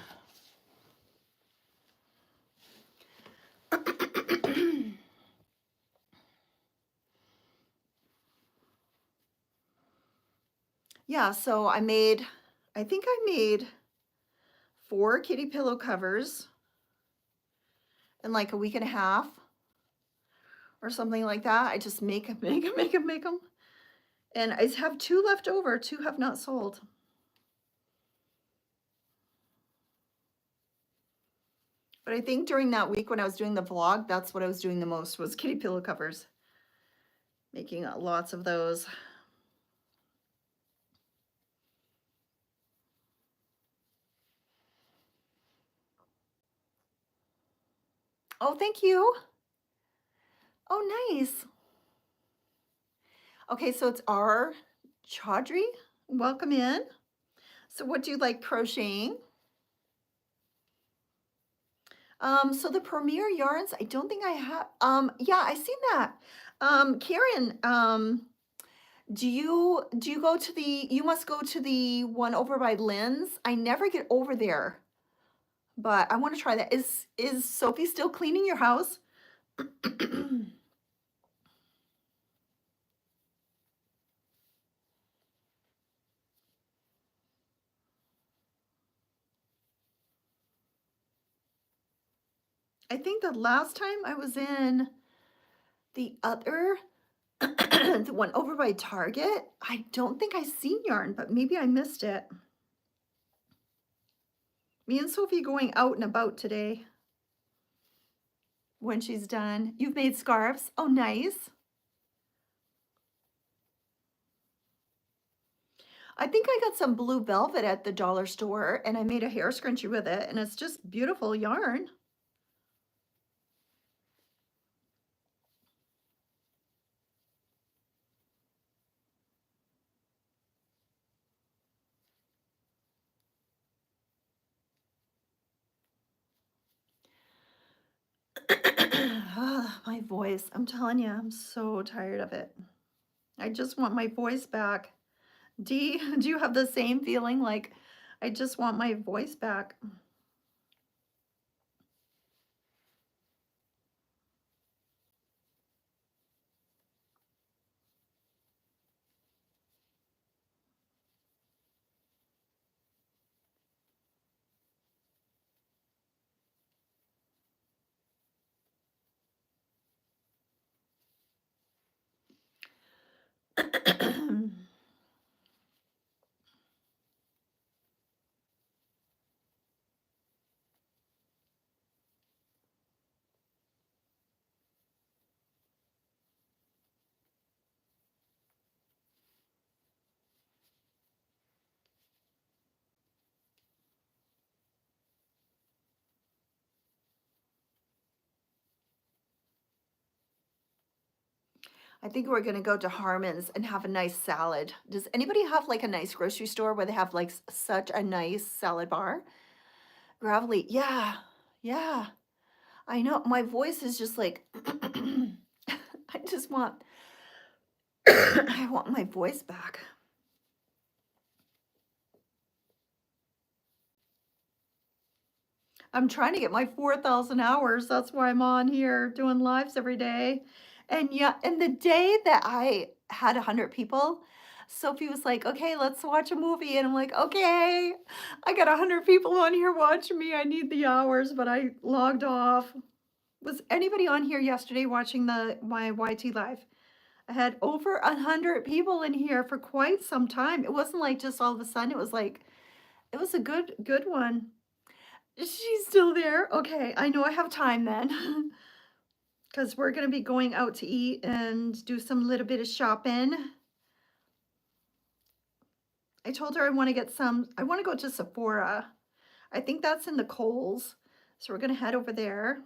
Yeah, so I think I made 4 kitty pillow covers in like a week and a half or something like that. I just make them. And I have 2 left over. 2 have not sold. But I think during that week when I was doing the vlog, that's what I was doing the most, was kitty pillow covers. Making lots of those. Oh, thank you. Oh, nice. Okay, so it's our Chaudhry. Welcome in. So what do you like crocheting? So the Premier yarns, I don't think I have. Yeah, I seen that. Karen, do you go to the, you must go to the one over by Lynn's. I never get over there, but I want to try that. Is Sophie still cleaning your house? I think the last time I was in the other, the one over by Target, I don't think I seen yarn, but maybe I missed it. Me and Sophie going out and about today when she's done. You've made scarves? Oh, nice. I think I got some blue velvet at the dollar store and I made a hair scrunchie with it, and it's just beautiful yarn. My voice, I'm telling you, I'm so tired of it. I just want my voice back. Dee, do you have the same feeling? Like, I just want my voice back. I think we're gonna go to Harmon's and have a nice salad. Does anybody have like a nice grocery store where they have like such a nice salad bar? Gravelly, yeah, yeah. I know, my voice is just like, I just want, I want my voice back. I'm trying to get my 4,000 hours. That's why I'm on here doing lives every day. And yeah, and the day that I had 100 people, Sophie was like, okay, let's watch a movie. And I'm like, okay, I got 100 people on here watching me. I need the hours, but I logged off. Was anybody on here yesterday watching my YT live? I had over 100 people in here for quite some time. It wasn't like just all of a sudden. It was like, it was a good one. She's still there. Okay, I know I have time then. Because we're going to be going out to eat and do some little bit of shopping. I told her I want to get some, I want to go to Sephora. I think that's in the Kohl's. So we're going to head over there.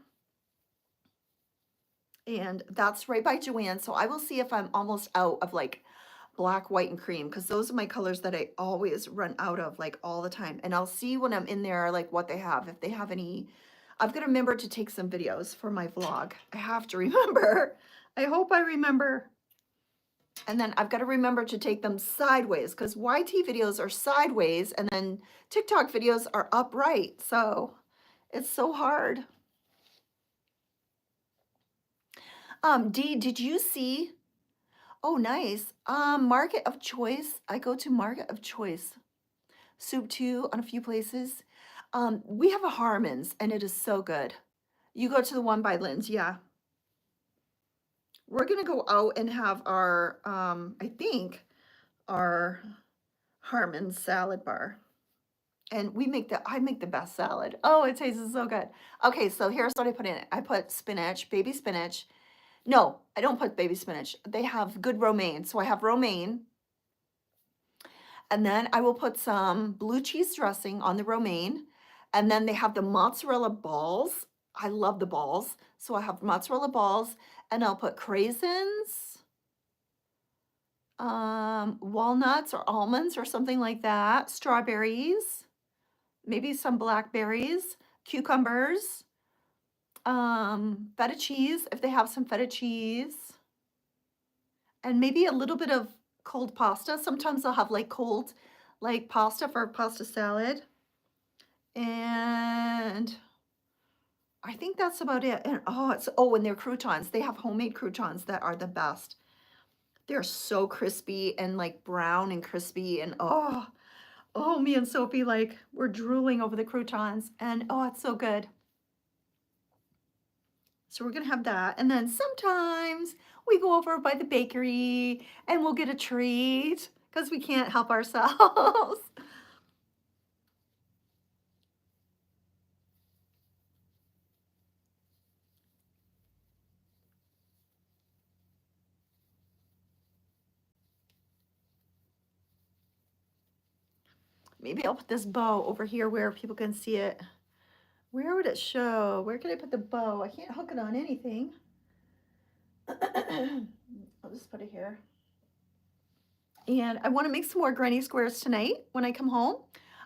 And that's right by Joanne. So I will see if I'm almost out of like black, white, and cream, because those are my colors that I always run out of like all the time. And I'll see when I'm in there like what they have, if they have any. I've got to remember to take some videos for my vlog. I have to remember. I hope I remember. And then I've got to remember to take them sideways because YT videos are sideways and then TikTok videos are upright. So it's so hard. Dee, did you see? Oh, nice. Market of Choice. I go to Market of Choice. Soup too on a few places. We have a Harmon's and it is so good. You go to the one by Lynn's, yeah. We're gonna go out and have our, I think, our Harmon's salad bar. And I make the best salad. Oh, it tastes so good. Okay, so here's what I put in it. I put spinach, baby spinach. No, I don't put baby spinach. They have good romaine. So I have romaine. And then I will put some blue cheese dressing on the romaine. And then they have the mozzarella balls. I love the balls. So I have mozzarella balls and I'll put craisins, walnuts or almonds or something like that, strawberries, maybe some blackberries, cucumbers, feta cheese, if they have some feta cheese, and maybe a little bit of cold pasta. Sometimes they'll have like cold, like pasta for pasta salad. And I think that's about it. And and their croutons. They have homemade croutons that are the best. They're so crispy and like brown and crispy and me and Sophie like we're drooling over the croutons and it's so good. So we're gonna have that. And then sometimes we go over by the bakery and we'll get a treat because we can't help ourselves. Maybe I'll put this bow over here where people can see it. Where would it show? Where can I put the bow? I can't hook it on anything. I'll just put it here. And I want to make some more granny squares tonight when I come home.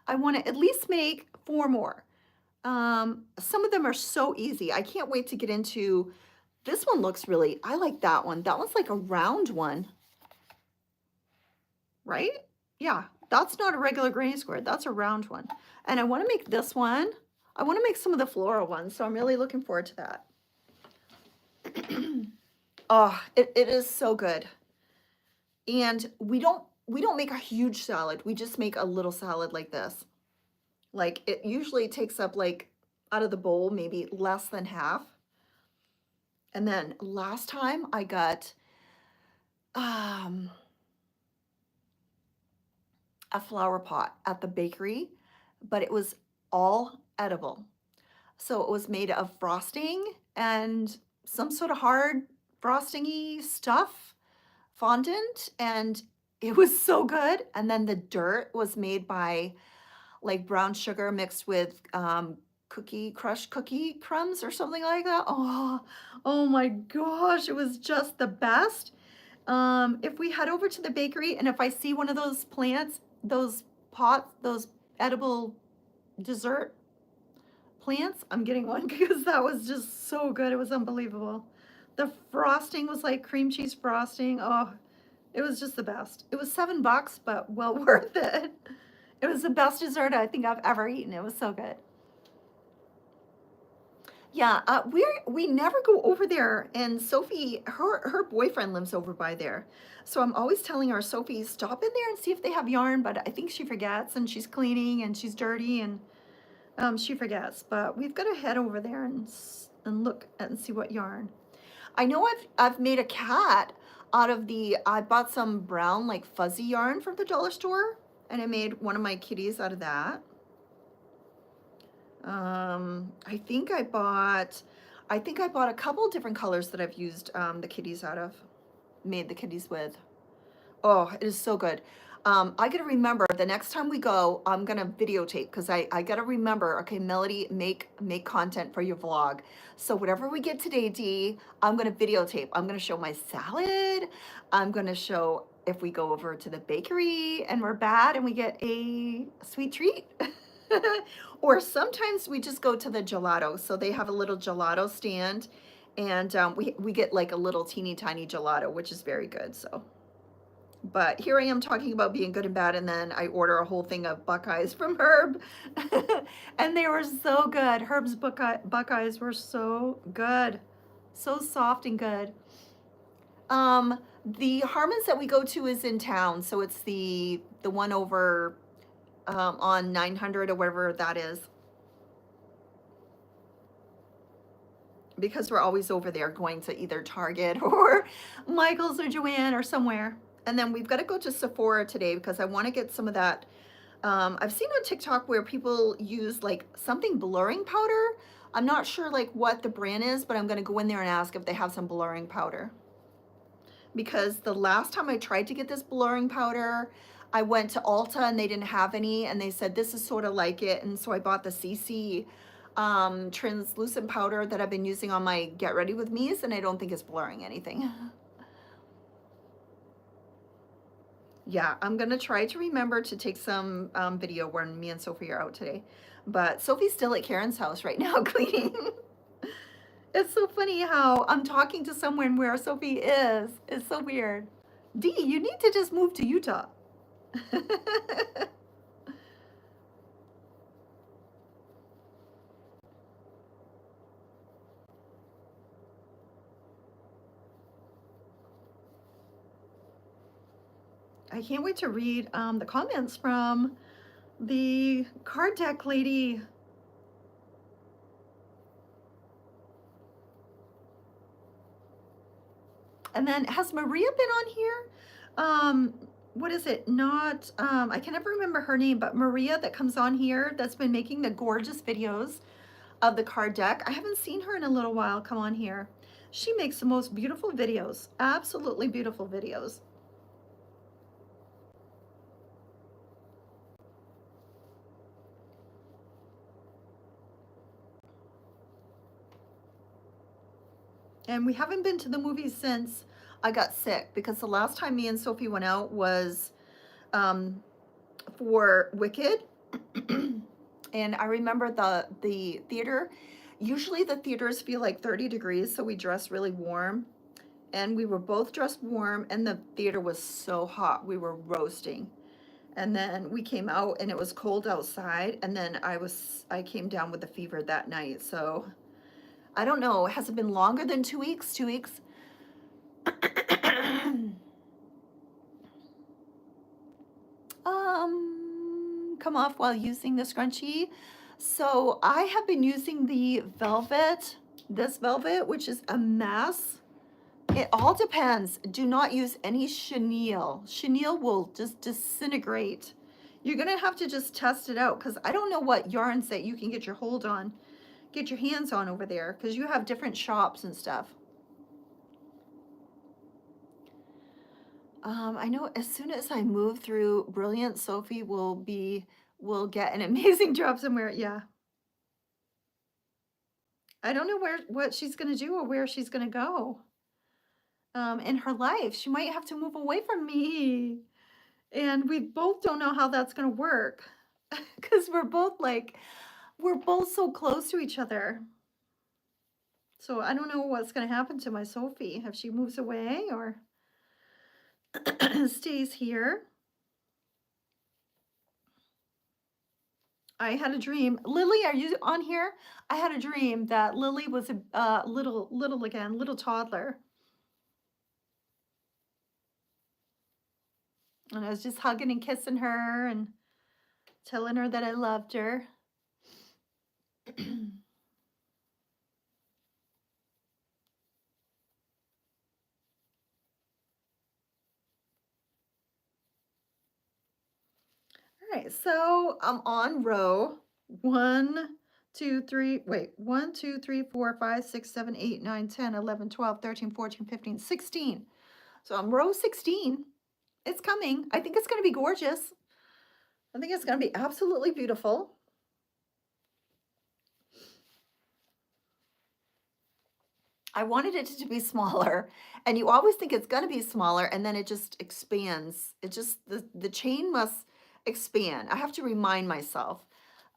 I want to at least make 4 more. Some of them are so easy. I can't wait to get into this one. I like that one. That one's like a round one, right? Yeah, that's not a regular granny square. That's a round one. And I want to make this one. I want to make some of the floral ones. So I'm really looking forward to that. It is so good. And we don't make a huge salad. We just make a little salad like this. Like it usually takes up like out of the bowl, maybe less than half. And then last time I got a flower pot at the bakery, but it was all edible. So it was made of frosting and some sort of hard frostingy stuff, fondant, and it was so good. And then the dirt was made by like brown sugar mixed with crushed cookie crumbs or something like that. Oh my gosh, it was just the best. If we head over to the bakery and if I see one of those plants, those pots, those edible dessert plants, I'm getting one because that was just so good. It was unbelievable. The frosting was like cream cheese frosting. Oh, it was just the best. It was $7, but well worth it. It was the best dessert I think I've ever eaten. It was so good. Yeah, we never go over there, and Sophie, her boyfriend lives over by there, so I'm always telling her, Sophie, stop in there and see if they have yarn. But I think she forgets, and she's cleaning, and she's dirty, and she forgets. But we've got to head over there and look and see what yarn. I know I've made a cat out of I bought some brown like fuzzy yarn from the dollar store, and I made one of my kitties out of that. I think I bought a couple different colors that I've used the kitties out of, made the kitties with. Oh, it is so good. I gotta remember the next time we go, I'm gonna videotape because I gotta remember, okay, Melody, make content for your vlog. So whatever we get today, Dee, I'm gonna videotape. I'm gonna show my salad. I'm gonna show if we go over to the bakery and we're bad and we get a sweet treat. Or sometimes we just go to the gelato. So they have a little gelato stand and we get like a little teeny tiny gelato, which is very good. So But here I am talking about being good and bad, and then I order a whole thing of Buckeyes from Herb. And they were so good. Herb's Buckeyes were so good. So soft and good. The Harmon's that we go to is in town, so it's the one over on 900 or whatever that is. Because we're always over there going to either Target or Michael's or Joann or somewhere. And then we've got to go to Sephora today because I want to get some of that. I've seen on TikTok where people use like something blurring powder. I'm not sure like what the brand is, but I'm going to go in there and ask if they have some blurring powder. Because the last time I tried to get this blurring powder, I went to Ulta and they didn't have any, and they said this is sort of like it, and so I bought the CC translucent powder that I've been using on my Get Ready With Me's, and I don't think it's blurring anything. Yeah, I'm gonna try to remember to take some video when me and Sophie are out today. But Sophie's still at Karen's house right now cleaning. It's so funny how I'm talking to someone where Sophie is. It's so weird. Dee, you need to just move to Utah. I can't wait to read the comments from the card deck lady. And then has Maria been on here? What is it? Not, I can never remember her name, but Maria that comes on here that's been making the gorgeous videos of the card deck. I haven't seen her in a little while come on here. She makes the most beautiful videos, absolutely beautiful videos. And we haven't been to the movies since I got sick, because the last time me and Sophie went out was for Wicked. And I remember the theater, usually the theaters feel like 30 degrees, so we dress really warm. And we were both dressed warm, and the theater was so hot. We were roasting. And then we came out and it was cold outside, and then I came down with a fever that night. So I don't know, has it been longer than 2 weeks? 2 weeks? Come off while using the scrunchie. So I have been using the velvet, this velvet, which is a mess. It all depends. Do not use any chenille. Chenille will just disintegrate. You're gonna have to just test it out, because I don't know what yarns that you can get your hands on over there, because you have different shops and stuff. I know as soon as I move through Brilliant, Sophie will get an amazing job somewhere. Yeah. I don't know what she's gonna do or where she's gonna go. In her life. She might have to move away from me. And we both don't know how that's gonna work. Because we're both so close to each other. So I don't know what's gonna happen to my Sophie, if she moves away or stays here. I had a dream. Lily, are you on here? I had a dream that Lily was a little toddler. And I was just hugging and kissing her and telling her that I loved her. All right, so I'm on row 1, 2, 3, wait, 1, 2, 3, 4, 5, 6, 7, 8, 9, 10, 11, 12, 13, 14, 15, 16. So I'm row 16. It's coming. I think it's going to be gorgeous. I think it's going to be absolutely beautiful. I wanted it to be smaller, and you always think it's going to be smaller, and then it just expands. It just, the chain must expand. I have to remind myself.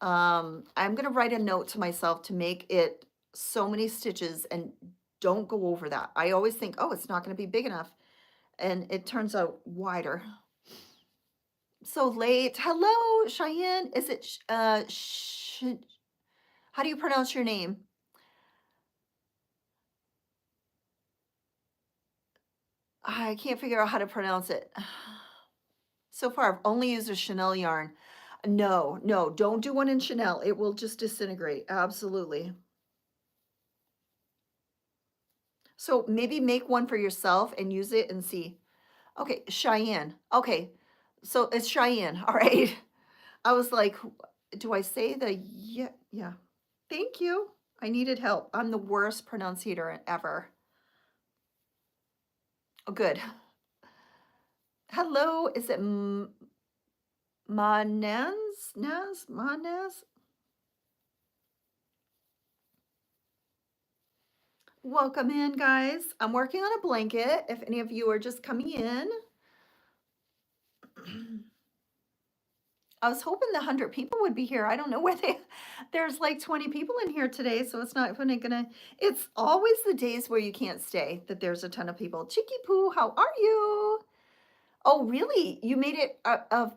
I'm going to write a note to myself to make it so many stitches and don't go over that. I always think, oh, it's not going to be big enough. and it turns out wider. So late. Hello, Cheyenne. Is it how do you pronounce your name? I can't figure out how to pronounce it. So far, I've only used a Chanel yarn. No, no, don't do one in Chanel. It will just disintegrate. Absolutely. So maybe make one for yourself and use it and see. Okay, Cheyenne. Okay, so it's Cheyenne. All right. I was like, do I say the yeah? Yeah. Thank you. I needed help. I'm the worst pronunciator ever. Oh, good. Hello, is it Manaz? Manaz? Welcome in, guys. I'm working on a blanket. If any of you are just coming in, I was hoping the 100 people would be here. I don't know where there's like 20 people in here today, so it's not gonna, it's always the days where you can't stay that there's a ton of people. Cheeky Poo, how are you? Oh, really? You made it a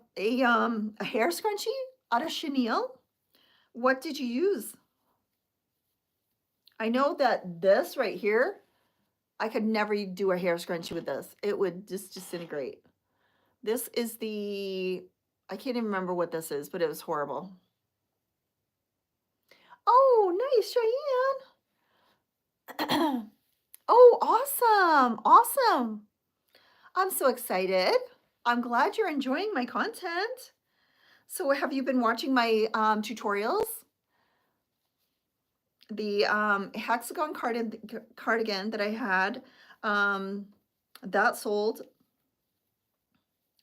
hair scrunchie out of chenille? What did you use? I know that this right here, I could never do a hair scrunchie with this. It would just disintegrate. This is I can't even remember what this is, but it was horrible. Oh, nice, Cheyenne. Oh, awesome. Awesome. I'm so excited. I'm glad you're enjoying my content. So have you been watching my tutorials? The hexagon cardigan that I had, that sold.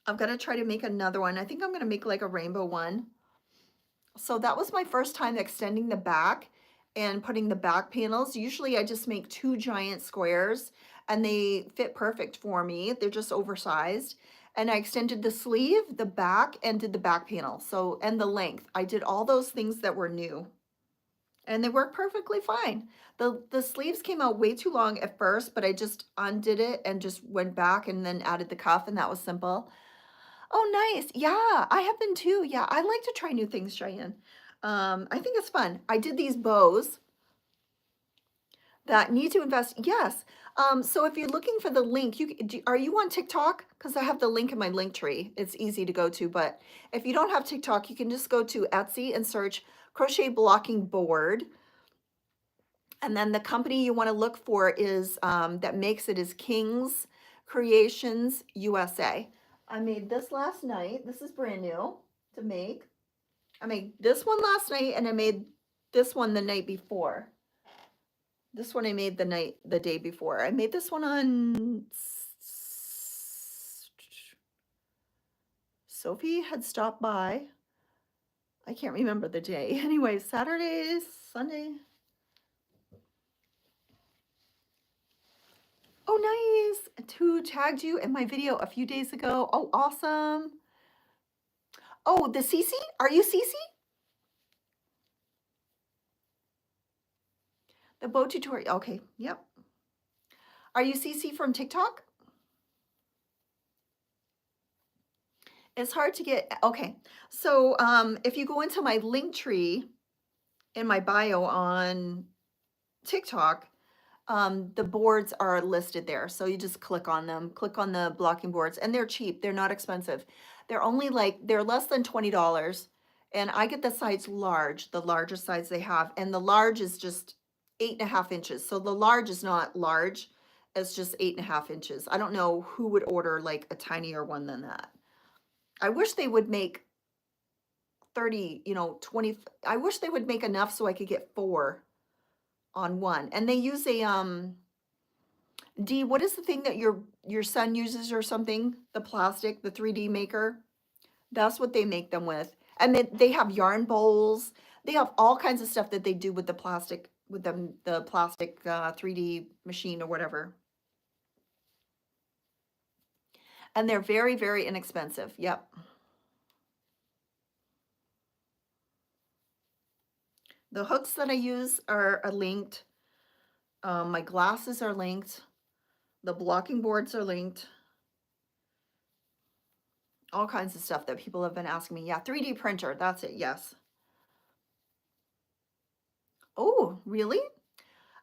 I'm going to try to make another one. I think I'm going to make like a rainbow one. So that was my first time extending the back and putting the back panels. Usually I just make 2 giant squares and they fit perfect for me. They're just oversized. And I extended the sleeve, the back, and did the back panel. So, and the length. I did all those things that were new. And they work perfectly fine. The sleeves came out way too long at first, but I just undid it and just went back and then added the cuff, and that was simple. Oh, nice. Yeah, I have been too. Yeah, I like to try new things, Cheyenne. I think it's fun. I did these bows that need to invest. Yes. So if you're looking for the link, are you on TikTok? Because I have the link in my link tree. It's easy to go to. But if you don't have TikTok, you can just go to Etsy and search crochet blocking board. And then the company you want to look for is that makes it is King's Creations USA. I made this last night. This is brand new to make. I made this one last night and I made this one the night before. This one I made the day before. I made this one on Sophie had stopped by. I can't remember the day. Anyway, Saturday, Sunday. Oh, nice. Who tagged you in my video a few days ago? Oh, awesome. Oh, the Cece? Are you Cece? The bow tutorial. Okay, yep. Are you Cece from TikTok? It's hard to get. Okay, so if you go into my link tree in my bio on TikTok, the boards are listed there. So you just click on them, click on the blocking boards, and they're cheap. They're not expensive. They're only they're less than $20. And I get the size large, the largest size they have. And the large is just 8.5 inches. So the large is not large. It's just 8.5 inches. I don't know who would order like a tinier one than that. I wish they would make 30, 20. I wish they would make enough so I could get 4 on one. And they use a Dee, what is the thing that your son uses or something? The plastic, the 3D maker. That's what they make them with. And they have yarn bowls. They have all kinds of stuff that they do with the plastic, with the plastic 3D machine or whatever. And they're very, very inexpensive. Yep. The hooks that I use are linked. My glasses are linked. The blocking boards are linked. all kinds of stuff that people have been asking me. Yeah, 3D printer, that's it, yes. Oh, really?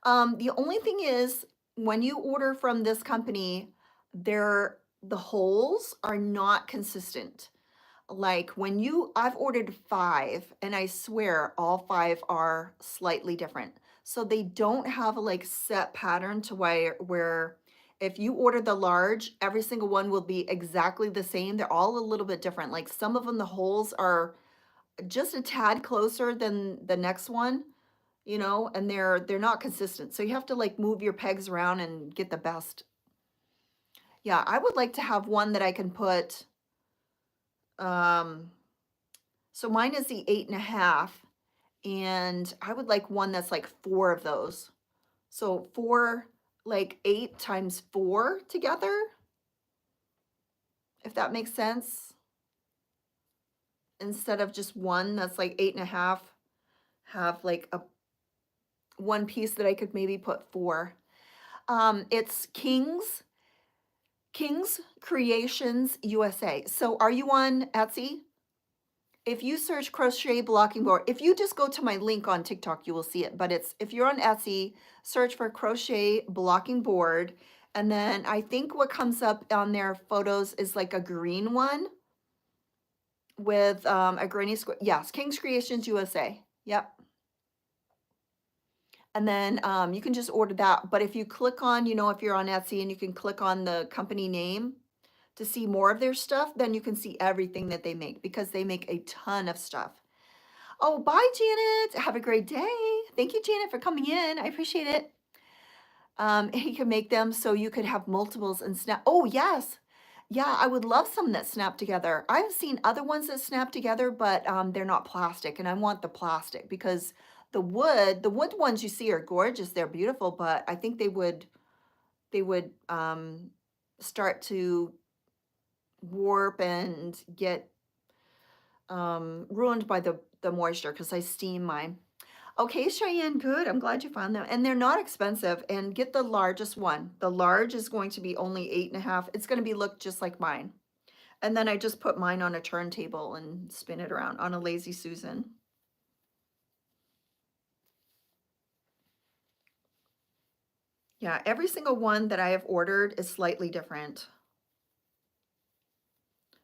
The only thing is, when you order from this company, the holes are not consistent. Like when I've ordered 5 and I swear all 5 are slightly different. So they don't have a like set pattern to where if you order the large, every single one will be exactly the same. They're all a little bit different. Like some of them, the holes are just a tad closer than the next one, you know, and they're not consistent. So you have to like move your pegs around and get the best. Yeah, I would like to have one that I can put, so mine is the 8.5, and I would like one that's like 4 of those. So 4, like 8 times 4 together, if that makes sense. Instead of just one that's like 8.5, have like a one piece that I could maybe put 4. It's King's Creations USA. So are you on Etsy? If you search crochet blocking board, if you just go to my link on TikTok, you will see it. But if you're on Etsy, search for crochet blocking board. And then I think what comes up on their photos is like a green one with a granny square. Yes, King's Creations USA. Yep. And then you can just order that. But if you click on, you know, if you're on Etsy and you can click on the company name to see more of their stuff, then you can see everything that they make because they make a ton of stuff. Oh, bye, Janet. Have a great day. Thank you, Janet, for coming in. I appreciate it. He can make them so you could have multiples and snap. Oh, yes. Yeah, I would love some that snap together. I've seen other ones that snap together, but they're not plastic, and I want the plastic because the wood ones you see are gorgeous. They're beautiful, but I think they would start to warp and get ruined by the moisture because I steam mine. Okay, Cheyenne, good. I'm glad you found them. And they're not expensive. And get the largest one. The large is going to be only 8.5. It's going to be look just like mine. And then I just put mine on a turntable and spin it around on a Lazy Susan. Yeah, every single one that I have ordered is slightly different.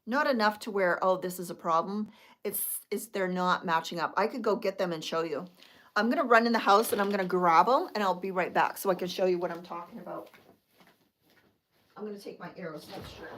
Not enough to where, oh, this is a problem. It's they're not matching up. I could go get them and show you. I'm gonna run in the house and I'm gonna grab them and I'll be right back so I can show you what I'm talking about. I'm gonna take my arrows next shirt.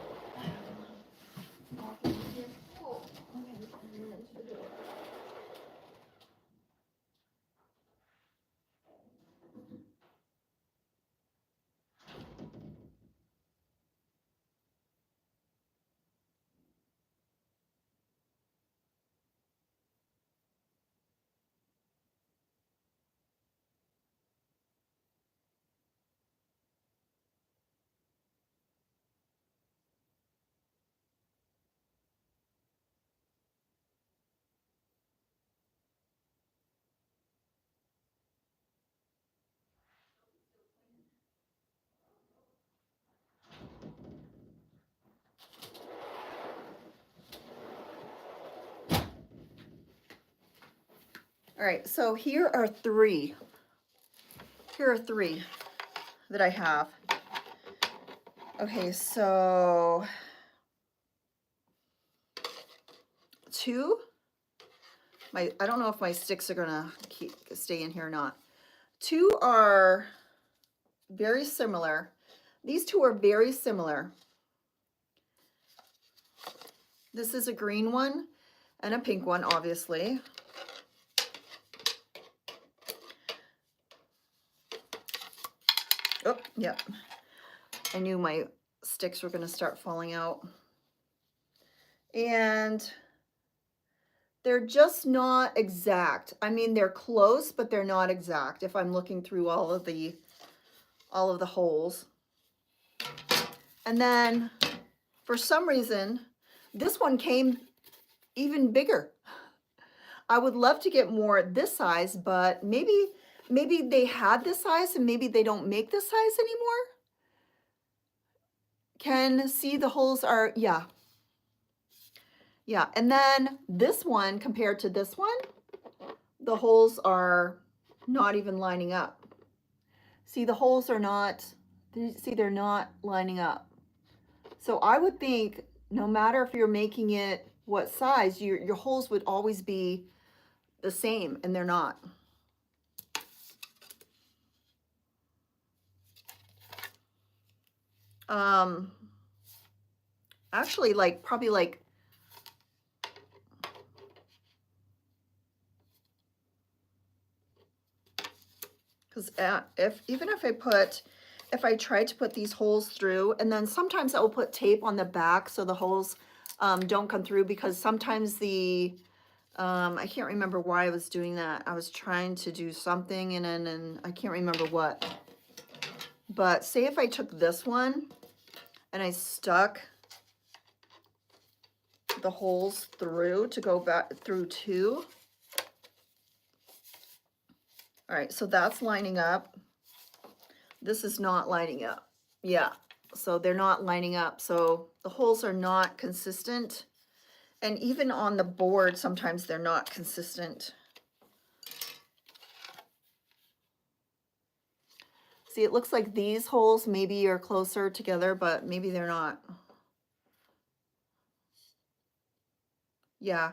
All right, so here are three. Here are 3 that I have. Okay, so 2. I don't know if my sticks are gonna stay in here or not. 2 are very similar. These 2 are very similar. This is a green one and a pink one, obviously. Oh, yep. I knew my sticks were going to start falling out. And they're just not exact. I mean, they're close, but they're not exact if I'm looking through all of the holes. And then for some reason, this one came even bigger. I would love to get more this size, but maybe they had this size and maybe they don't make this size anymore. Can see the holes are, yeah. Yeah, and then this one compared to this one, the holes are not even lining up. See, the holes are not, see, they're not lining up. So I would think no matter if you're making it what size, your holes would always be the same, and they're not. Um, actually, like probably like, because even if I try to put these holes through, and then sometimes I will put tape on the back so the holes don't come through, because sometimes the I can't remember why I was doing that. I was trying to do something and I can't remember what. But say if I took this one and I stuck the holes through to go back through two. All right, so that's lining up. This is not lining up. Yeah, so they're not lining up. So the holes are not consistent. And even on the board, sometimes they're not consistent. See, it looks like these holes maybe are closer together, but maybe they're not. Yeah,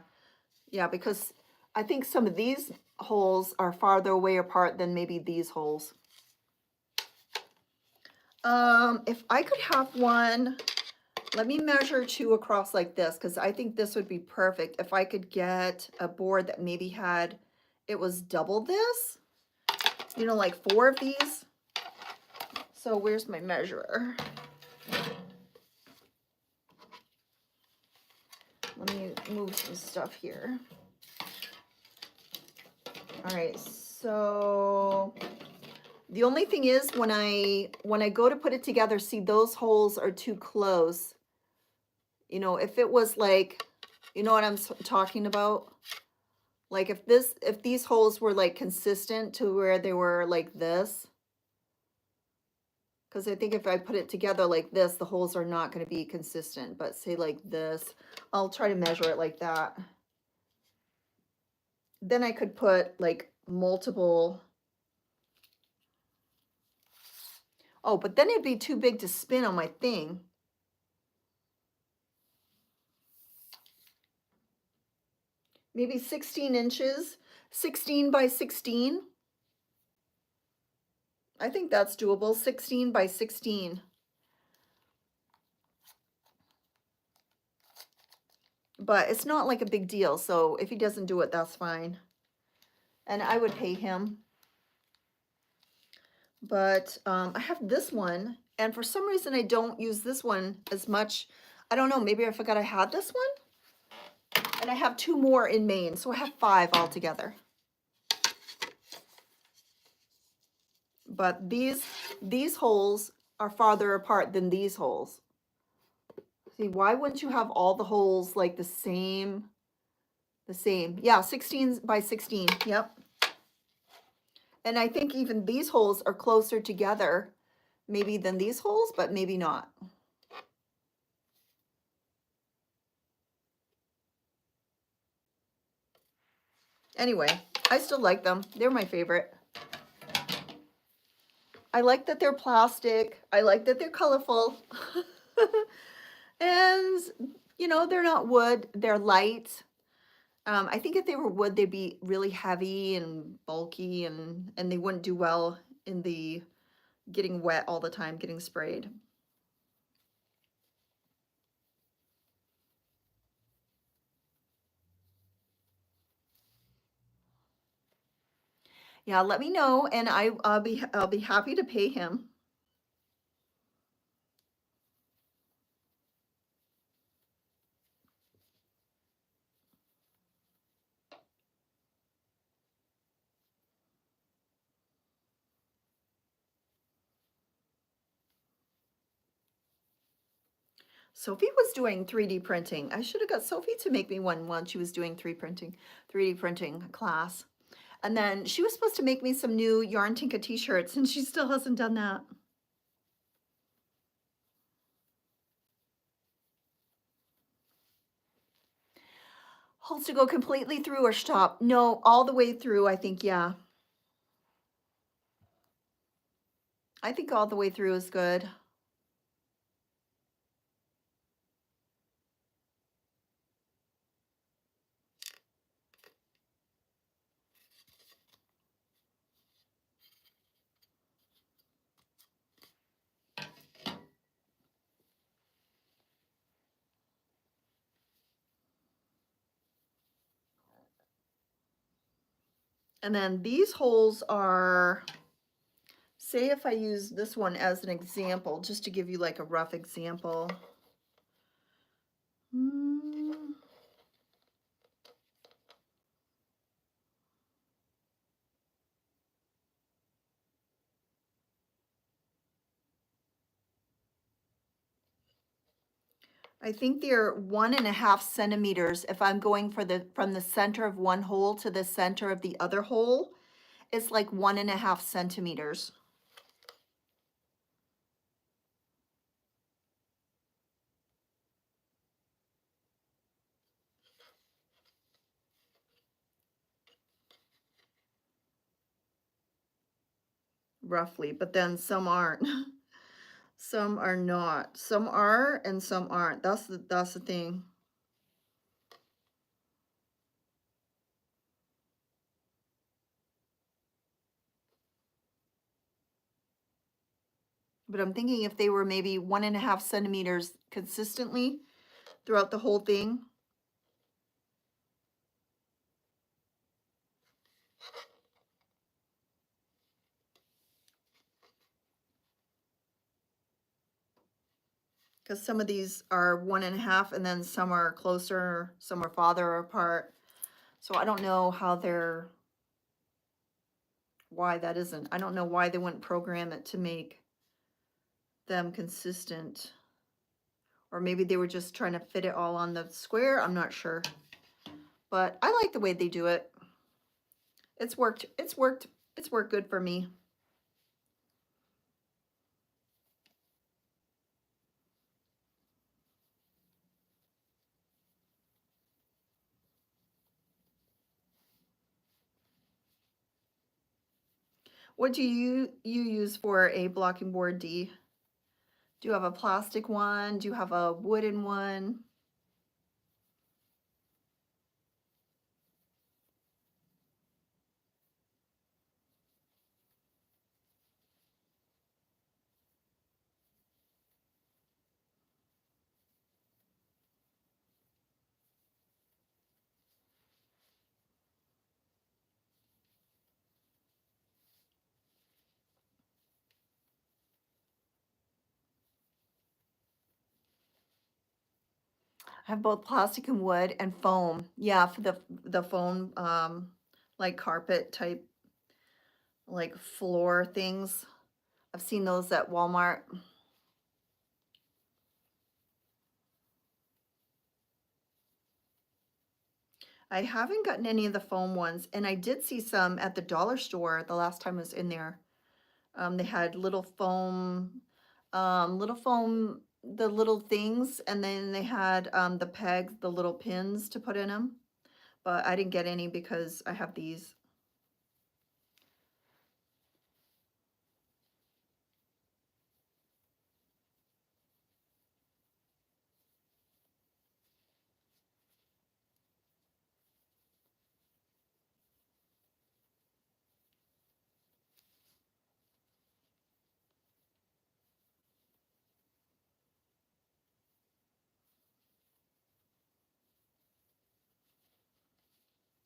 yeah, because I think some of these holes are farther away apart than maybe these holes. If I could have one, let me measure two across like this, because I think this would be perfect. If I could get a board that maybe had, it was double this, you know, like 4 of these. So where's my measurer? Let me move some stuff here. All right, so the only thing is when I go to put it together, see, those holes are too close. You know, if it was like, you know what I'm talking about? Like if these holes were like consistent to where they were like this, because I think if I put it together like this, the holes are not going to be consistent. But say like this, I'll try to measure it like that. Then I could put like multiple. Oh, but then it'd be too big to spin on my thing. Maybe 16 inches, 16 by 16. I think that's doable, 16 by 16. But it's not like a big deal, so if he doesn't do it, that's fine. And I would pay him. But I have this one, and for some reason I don't use this one as much. I don't know, maybe I forgot I had this one. And I have 2 more in Maine, so I have 5 altogether. But these holes are farther apart than these holes. See, why wouldn't you have all the holes like the same? The same. Yeah, 16 by 16. Yep. And I think even these holes are closer together maybe than these holes, but maybe not. Anyway, I still like them. They're my favorite. I like that they're plastic. I like that they're colorful. And, you know, they're not wood. They're light. I think if they were wood, they'd be really heavy and bulky, and they wouldn't do well in the getting wet all the time, getting sprayed. Yeah, let me know, and I'll be happy to pay him. Sophie was doing 3D printing. I should have got Sophie to make me one while she was doing 3D printing class. And then she was supposed to make me some new Yarn Tinka t-shirts, and she still hasn't done that. Holes to go completely through or stop? No, all the way through, I think, yeah. I think all the way through is good. And then these holes are, say if I use this one as an example, just to give you like a rough example. Hmm. I think they're 1.5 centimeters. If I'm going for from the center of one hole to the center of the other hole, it's like 1.5 centimeters. Roughly, but then some aren't. Some are not. Some are and some aren't. That's the thing. But I'm thinking if they were maybe 1.5 centimeters consistently throughout the whole thing. Because some of these are 1.5 and then some are closer, some are farther apart. So I don't know how they're, why that isn't. I don't know why they wouldn't program it to make them consistent. Or maybe they were just trying to fit it all on the square. I'm not sure. But I like the way they do it. It's worked. It's worked good for me. What do you use for a blocking board, Dee? Do you have a plastic one? Do you have a wooden one? I have both plastic and wood and foam. Yeah, for the foam, like carpet type, like floor things. I've seen those at Walmart. I haven't gotten any of the foam ones, and I did see some at the dollar store the last time I was in there. They had little foam, the little things, and then they had the pegs, the little pins to put in them. But I didn't get any because I have these.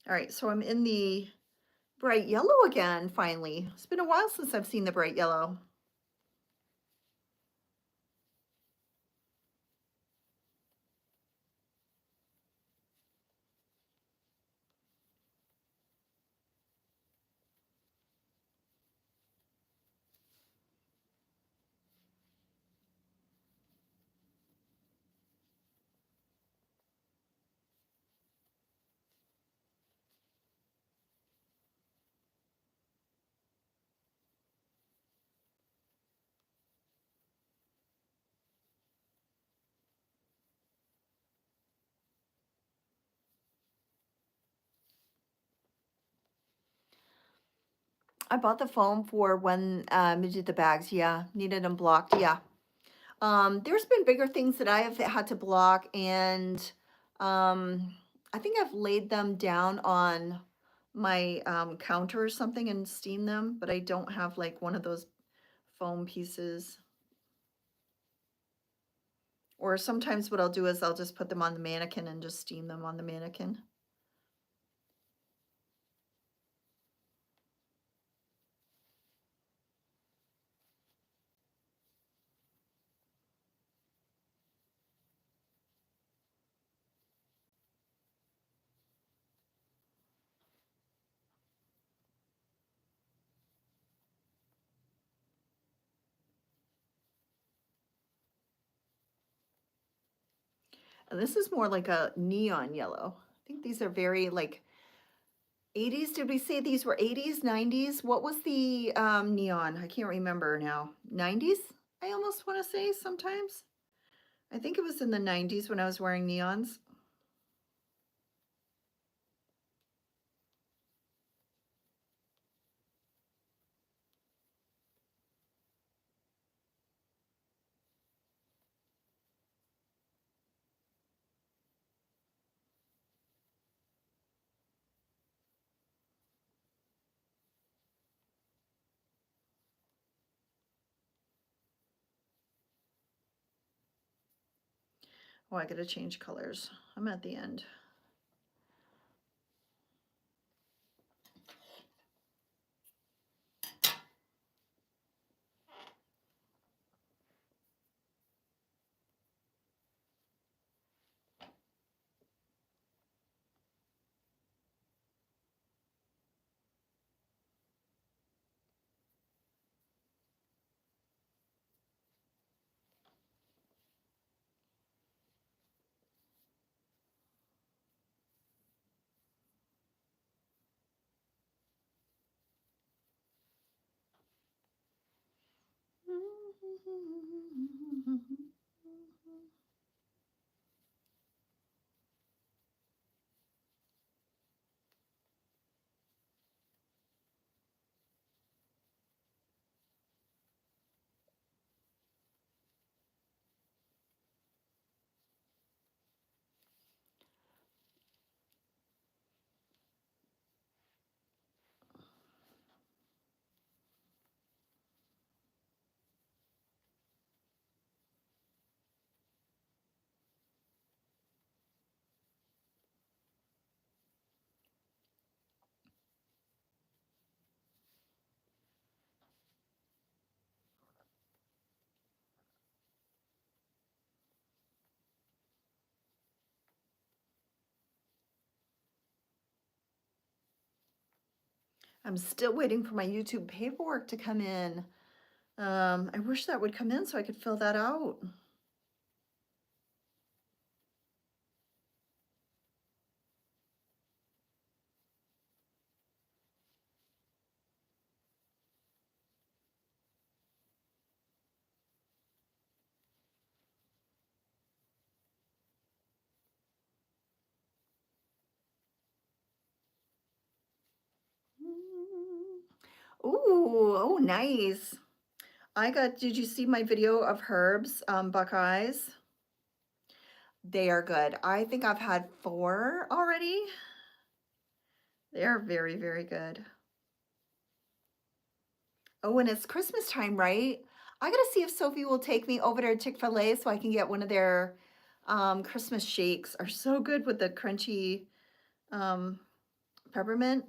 All right, so I'm in the bright yellow again, finally. It's been a while since I've seen the bright yellow. I bought the foam for when we did the bags. Yeah, needed them blocked. Yeah. There's been bigger things that I have had to block, and I think I've laid them down on my counter or something and steamed them, but I don't have like one of those foam pieces. Or sometimes what I'll do is I'll just put them on the mannequin and just steam them on the mannequin. And this is more like a neon yellow. I think these are very like 80s. Did we say these were 80s, 90s? What was the neon? I can't remember now. 90s? I almost want to say sometimes. I think it was in the 90s when I was wearing neons. Oh, I gotta change colors. I'm at the end. I'm still waiting for my YouTube paperwork to come in. I wish that would come in so I could fill that out. Ooh, oh, nice. Did you see my video of Herb's Buckeyes? They are good. I think I've had 4 already. They are very, very good. Oh, and it's Christmas time, right? I gotta see if Sophie will take me over to Chick-fil-A so I can get one of their Christmas shakes. Are so good with the crunchy um, peppermint.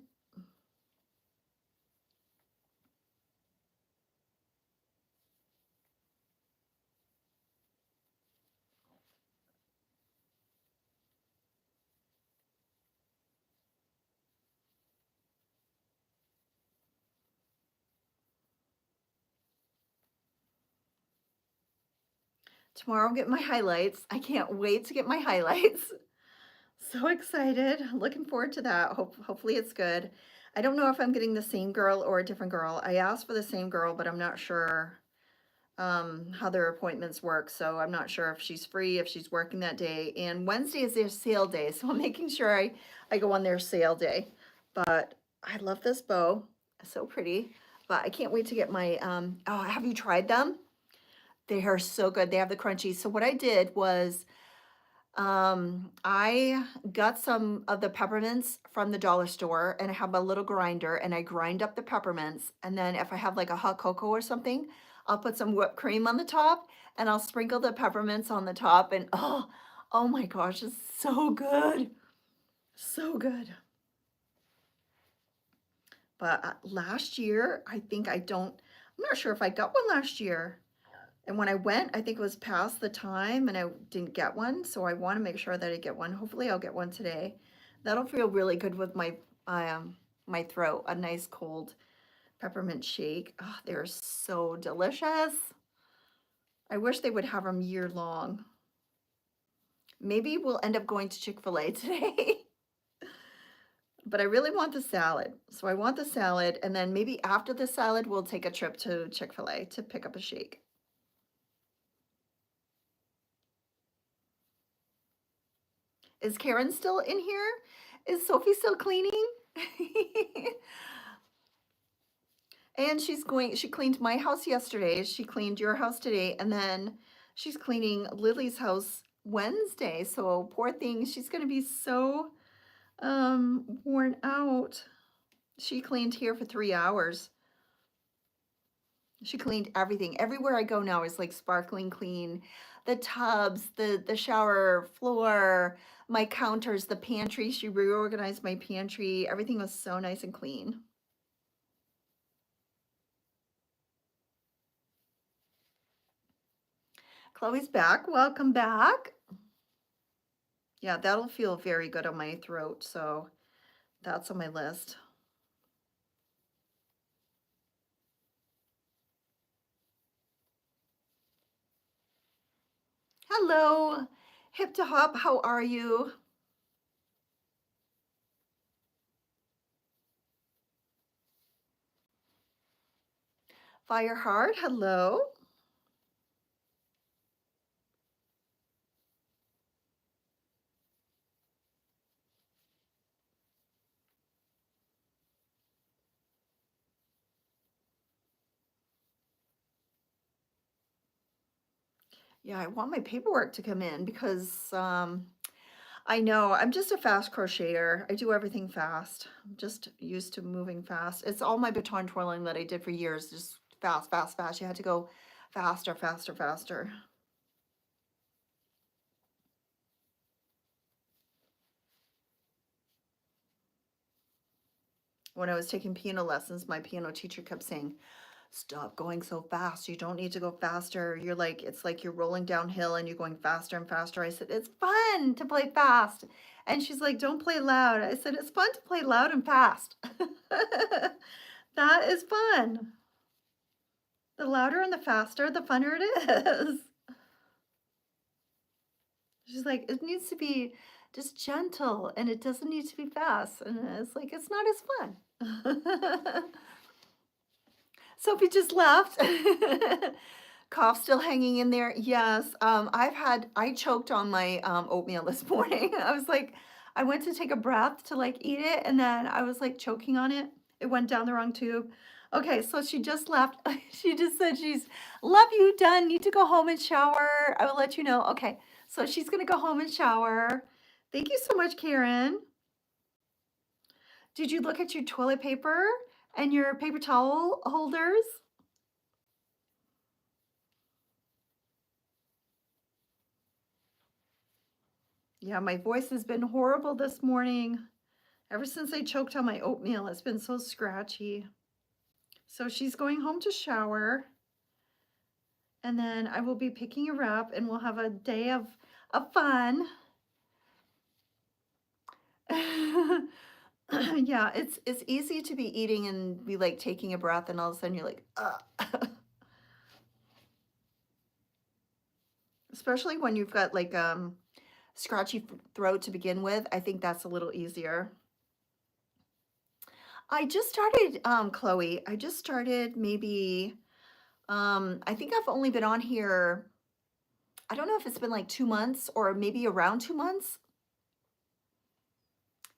Tomorrow I'll get my highlights. I can't wait to get my highlights. So excited. Looking forward to that. Hopefully it's good. I don't know if I'm getting the same girl or a different girl. I asked for the same girl, but I'm not sure how their appointments work. So I'm not sure if she's free, if she's working that day. And Wednesday is their sale day. So I'm making sure I go on their sale day. But I love this bow. So pretty. But I can't wait to get my, oh, have you tried them? They are so good. They have the crunchies. So what I did was I got some of the peppermints from the dollar store and I have a little grinder and I grind up the peppermints. And then if I have like a hot cocoa or something, I'll put some whipped cream on the top and I'll sprinkle the peppermints on the top and oh my gosh, it's so good. So good. But last year, I'm not sure if I got one last year. And when I went, I think it was past the time and I didn't get one. So I want to make sure that I get one. Hopefully I'll get one today. That'll feel really good with my throat. A nice cold peppermint shake. Oh, they're so delicious. I wish they would have them year long. Maybe we'll end up going to Chick-fil-A today. But I really want the salad. So I want the salad. And then maybe after the salad, we'll take a trip to Chick-fil-A to pick up a shake. Is Karen still in here? Is Sophie still cleaning? And she cleaned my house yesterday. She cleaned your house today. And then she's cleaning Lily's house Wednesday. So poor thing, she's going to be so worn out. She cleaned here for 3 hours. She cleaned everything. Everywhere I go now is like sparkling clean. The tubs, the shower floor, my counters, the pantry. She reorganized my pantry. Everything was so nice and clean. Chloe's back. Welcome back. Yeah, that'll feel very good on my throat. So that's on my list. Hello, Hip to Hop. How are you? Fireheart. Hello. Yeah, I want my paperwork to come in because I know I'm just a fast crocheter. I do everything fast. I'm just used to moving fast. It's all my baton twirling that I did for years, just fast, fast, fast. You had to go faster, faster, faster. When I was taking piano lessons, my piano teacher kept saying, stop going so fast. You don't need to go faster. It's like you're rolling downhill and you're going faster and faster. I said, it's fun to play fast. And she's like, don't play loud. I said, it's fun to play loud and fast. That is fun. The louder and the faster, the funner it is. She's like, it needs to be just gentle and it doesn't need to be fast. And it's like, it's not as fun. Sophie just left. Cough still hanging in there. Yes. I choked on my oatmeal this morning. I went to take a breath to like eat it. And then I was like choking on it. It went down the wrong tube. Okay. So she just left. She just said love you, done. Need to go home and shower. I will let you know. Okay. So she's going to go home and shower. Thank you so much, Karen. Did you look at your toilet paper and your paper towel holders? Yeah, my voice has been horrible this morning. Ever since I choked on my oatmeal, it's been so scratchy. So she's going home to shower. And then I will be picking her up and we'll have a day of fun. Yeah, it's easy to be eating and be like taking a breath and all of a sudden you're like, ugh. Especially when you've got like scratchy throat to begin with. I think that's a little easier. I just started, Chloe. I just started maybe, I think I've only been on here, I don't know if it's been like 2 months or maybe around 2 months.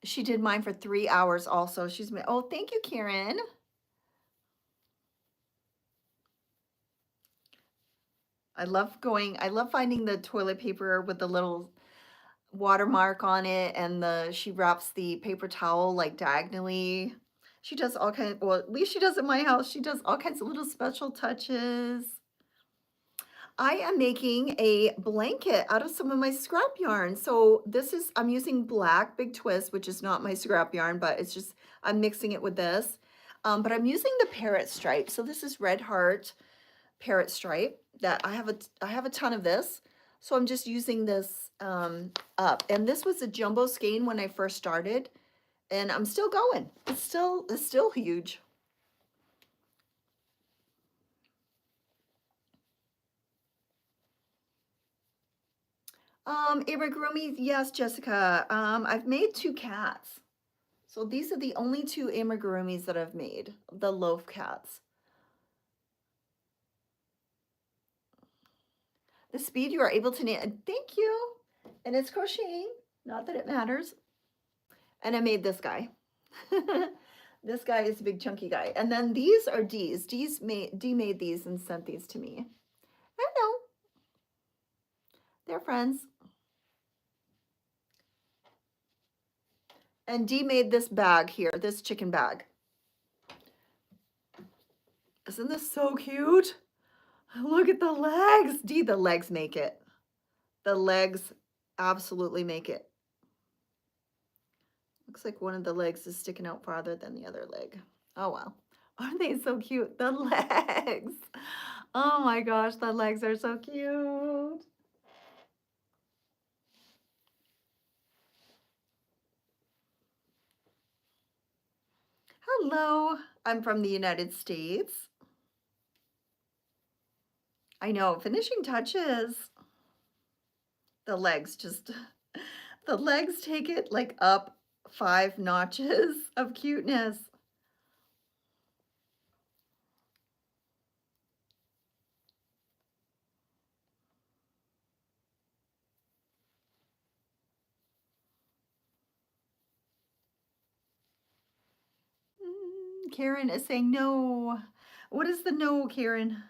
She did mine for 3 hours also. Oh, thank you, Karen. I love finding the toilet paper with the little watermark on it, and she wraps the paper towel like diagonally. She does all kinds, well, at least she does at my house. She does all kinds of little special touches. I am making a blanket out of some of my scrap yarn. So I'm using black big twist, which is not my scrap yarn, but it's just, I'm mixing it with this. But I'm using the parrot stripe. So this is Red Heart parrot stripe that I have a ton of this. So I'm just using this up. And this was a jumbo skein when I first started, and I'm still going. It's still huge. Amigurumi, yes, Jessica. I've made 2 cats. So these are the only 2 amigurumis that I've made, the loaf cats. The speed you are able to knit, thank you. And it's crocheting, not that it matters. And I made this guy. This guy is a big chunky guy. And then these are D's. D made these and sent these to me. I know. They're friends. And D made this bag here, this chicken bag. Isn't this so cute? Look at the legs. D, the legs make it. The legs absolutely make it. Looks like one of the legs is sticking out farther than the other leg. Oh, well. Aren't they so cute? The legs. Oh my gosh, the legs are so cute. Hello, I'm from the United States. I know, finishing touches. The legs just, the legs take it like up 5 notches of cuteness. Karen is saying no. What is the no, Karen?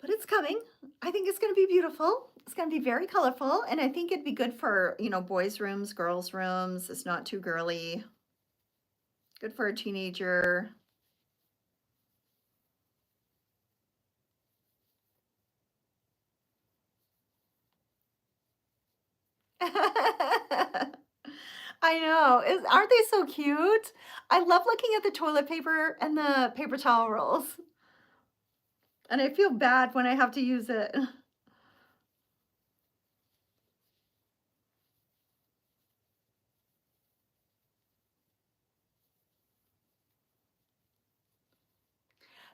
But it's coming. I think it's going to be beautiful. It's going to be very colorful, and I think it'd be good for, boys' rooms, girls' rooms. It's not too girly. Good for a teenager. I know. Aren't they so cute? I love looking at the toilet paper and the paper towel rolls. And I feel bad when I have to use it.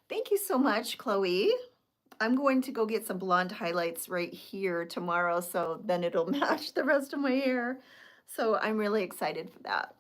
Thank you so much, Chloe. I'm going to go get some blonde highlights right here tomorrow, so then it'll match the rest of my hair. So I'm really excited for that.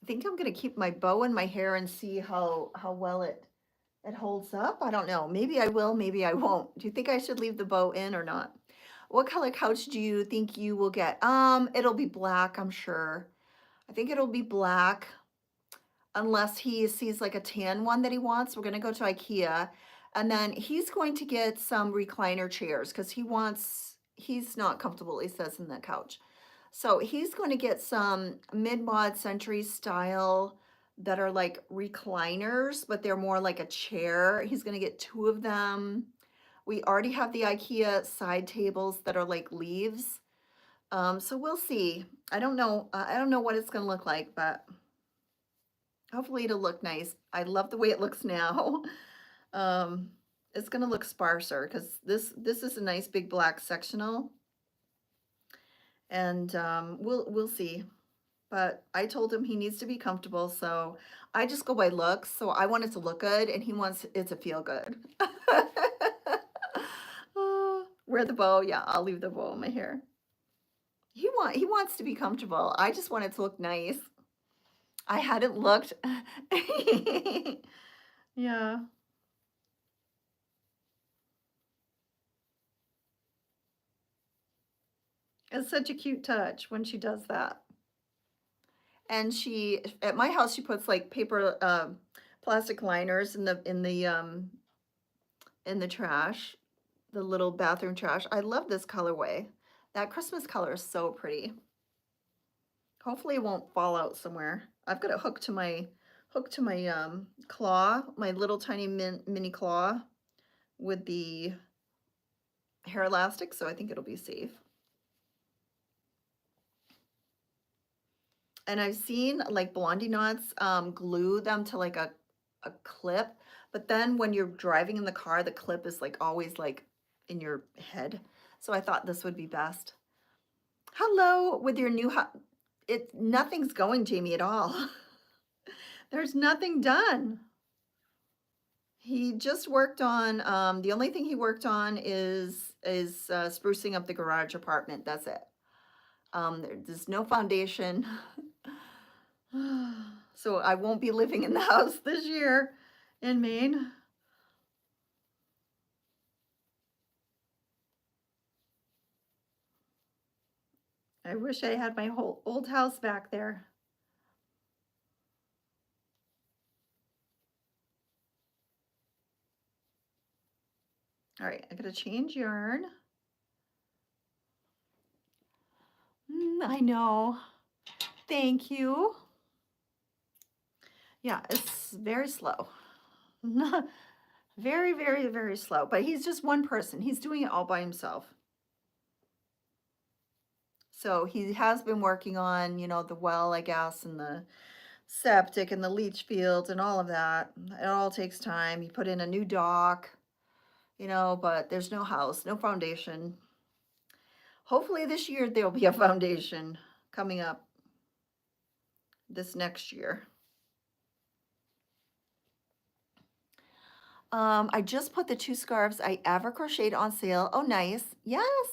I think I'm gonna keep my bow in my hair and see how well it holds up. I don't know. Maybe I will, maybe I won't. Do you think I should leave the bow in or not? What color couch do you think you will get? It'll be black, I'm sure. I think it'll be black unless he sees like a tan one that he wants. We're gonna go to IKEA. And then he's going to get some recliner chairs because he's not comfortable, he says, in the couch. So he's going to get some mid-mod century style that are like recliners, but they're more like a chair. He's going to get two of them. We already have the IKEA side tables that are like leaves. So we'll see. I don't know. I don't know what it's going to look like, but hopefully it'll look nice. I love the way it looks now. Um, it's going to look sparser because this is a nice big black sectional, and we'll see. But I told him he needs to be comfortable, so I just go by looks. So I want it to look good, and he wants it to feel good. Wear the bow. Yeah, I'll leave the bow in my hair. He wants to be comfortable. I just want it to look nice. I hadn't looked. Yeah. It's such a cute touch when she does that. And she at my house she puts like paper plastic liners in the trash, the little bathroom trash. I love this colorway. That Christmas color is so pretty. Hopefully it won't fall out somewhere. I've got it hooked to my claw, my little tiny mini claw with the hair elastic, so I think it'll be safe. And I've seen like Blondie knots glue them to like a clip, but then when you're driving in the car, the clip is like always like in your head. So I thought this would be best. Hello, with your new nothing's going, Jamie, at all. There's nothing done. He just worked on the only thing he worked on is sprucing up the garage apartment. That's it. There's no foundation. So I won't be living in the house this year in Maine. I wish I had my whole old house back there. All right, I gotta change yarn. I know. Thank you. Yeah, it's very slow. Very, very, very slow. But he's just one person. He's doing it all by himself. So he has been working on, you know, the well, I guess, and the septic and the leach fields and all of that. It all takes time. He put in a new dock, you know, but there's no house, no foundation. Hopefully this year there'll be a foundation coming up this next year. I just put the two scarves I ever crocheted on sale. Oh, nice. Yes.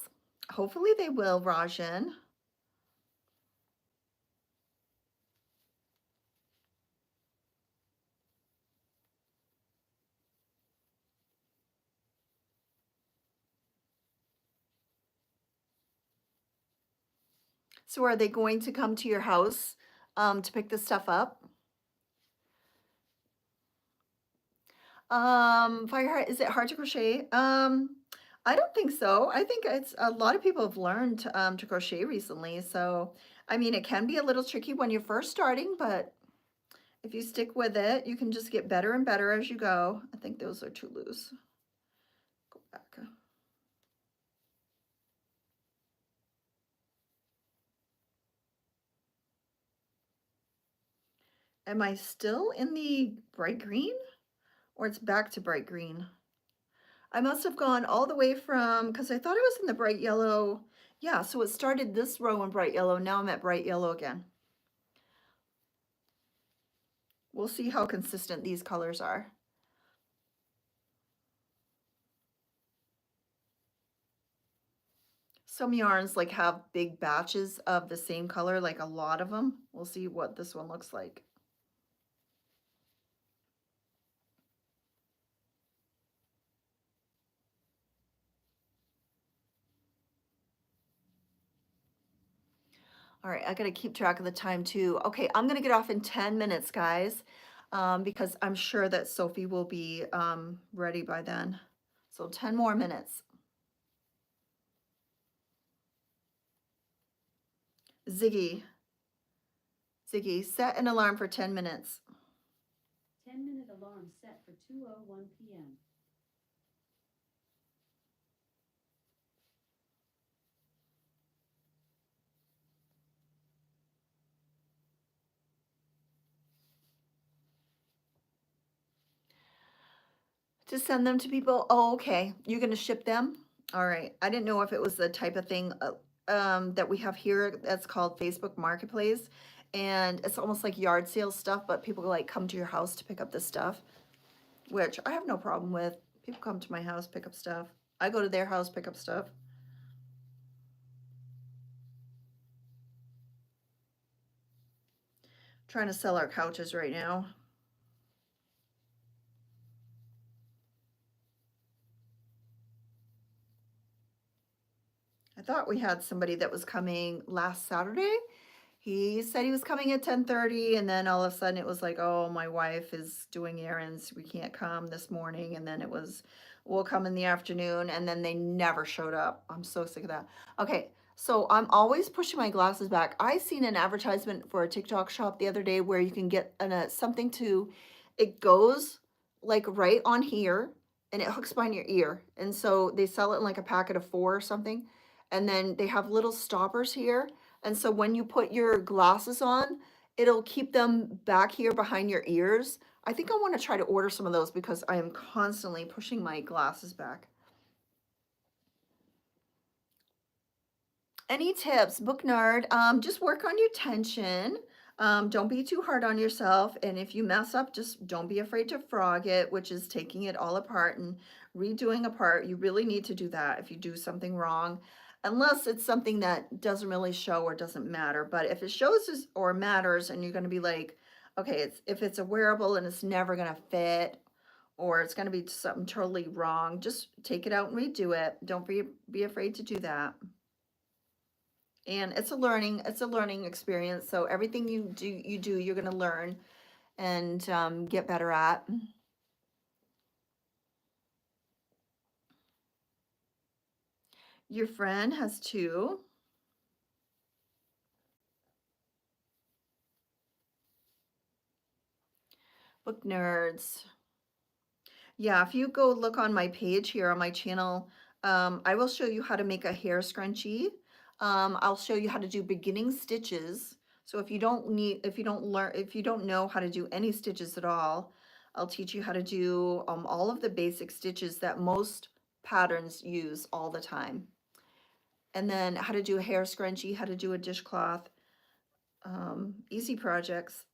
Hopefully they will, Rajan. So are they going to come to your house to pick this stuff up? Fireheart, is it hard to crochet? I don't think so. I think it's a lot of people have learned to crochet recently. So, I mean, it can be a little tricky when you're first starting, but if you stick with it, you can just get better and better as you go. I think those are too loose. Go back. Am I still in the bright green or it's back to bright green? I must have gone all the way from, because I thought I was in the bright yellow. Yeah, so it started this row in bright yellow. Now I'm at bright yellow again. We'll see how consistent these colors are. Some yarns like have big batches of the same color, like a lot of them. We'll see what this one looks like. All right, I gotta keep track of the time too. Okay, I'm gonna get off in 10 minutes, guys. because I'm sure that Sophie will be ready by then. So 10 more minutes. Ziggy, Ziggy, set an alarm for 10 minutes. 10-minute alarm set for 2:01 p.m. To send them to people. Oh, okay. You're going to ship them? All right. I didn't know if it was the type of thing that we have here that's called Facebook Marketplace. And it's almost like yard sale stuff, but people like come to your house to pick up this stuff, which I have no problem with. People come to my house, pick up stuff. I go to their house, pick up stuff. Trying to sell our couches right now. I thought we had somebody that was coming last Saturday. He said he was coming at 10:30, and then all of a sudden it was like, oh, my wife is doing errands. We can't come this morning. And then it was, we'll come in the afternoon, and then they never showed up. I'm so sick of that. Okay, so I'm always pushing my glasses back. I seen an advertisement for a TikTok shop the other day where you can get something to, it goes like right on here and it hooks behind your ear. And so they sell it in like a packet of 4 or something. And then they have little stoppers here. And so when you put your glasses on, it'll keep them back here behind your ears. I think I want to try to order some of those because I am constantly pushing my glasses back. Any tips, book nerd? Just work on your tension. Don't be too hard on yourself. And if you mess up, just don't be afraid to frog it, which is taking it all apart and redoing a part. You really need to do that if you do something wrong, unless it's something that doesn't really show or doesn't matter. But if it shows or matters and you're going to be like, okay, if it's a wearable and it's never going to fit, or it's going to be something totally wrong, just take it out and redo it. Don't be afraid to do that. And it's a learning experience. So everything you do you're going to learn and get better at. Your friend has 2. Book nerds. Yeah, if you go look on my page here on my channel, I will show you how to make a hair scrunchie. I'll show you how to do beginning stitches. So if you don't know how to do any stitches at all, I'll teach you how to do all of the basic stitches that most patterns use all the time. And then how to do a hair scrunchie, how to do a dishcloth, easy projects.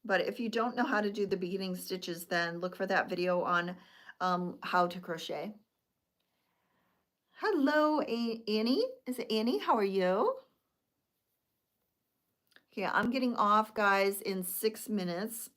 But if you don't know how to do the beginning stitches, then look for that video on how to crochet. Hello, Annie. Is it Annie? How are you? Okay, I'm getting off, guys, in 6 minutes.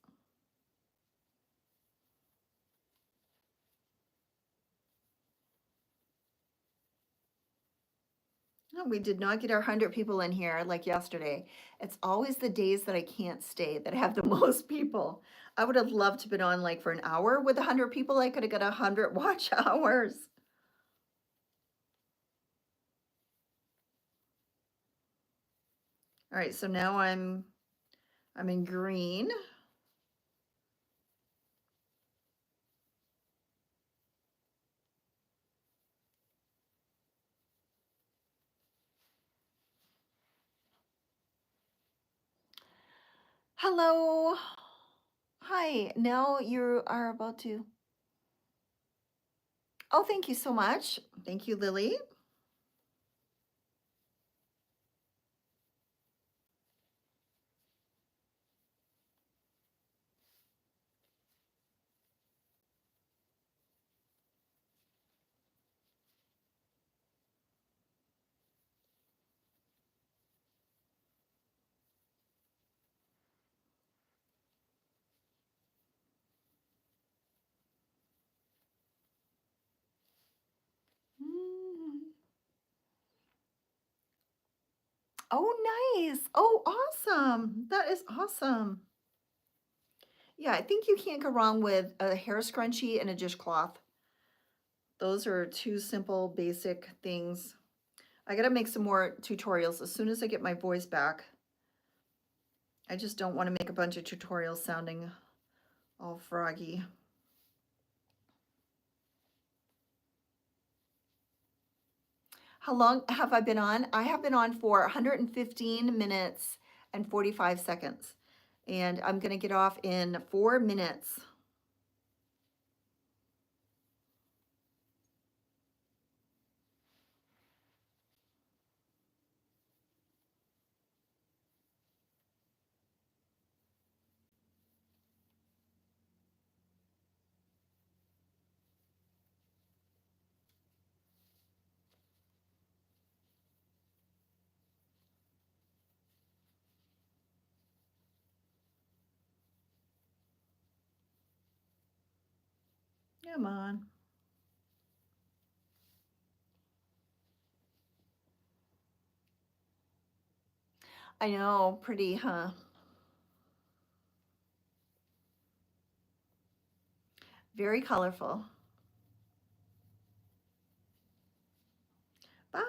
No, we did not get our 100 people in here like yesterday. It's always the days that I can't stay that I have the most people. I would have loved to been on like for an hour with 100 people. I could have got 100 watch hours. All right, so now I'm in green. Hello. Hi. Now you are about to. Oh, thank you so much. Thank you, Lily. Mm. Oh, nice. Oh, awesome. That is awesome. Yeah, I think you can't go wrong with a hair scrunchie and a dishcloth. Those are two simple, basic things. I gotta make some more tutorials as soon as I get my voice back. I just don't want to make a bunch of tutorials sounding all froggy. How long have I been on? I have been on for 115 minutes and 45 seconds. And I'm going to get off in 4 minutes. Come on. I know, pretty, huh? Very colorful. Bye.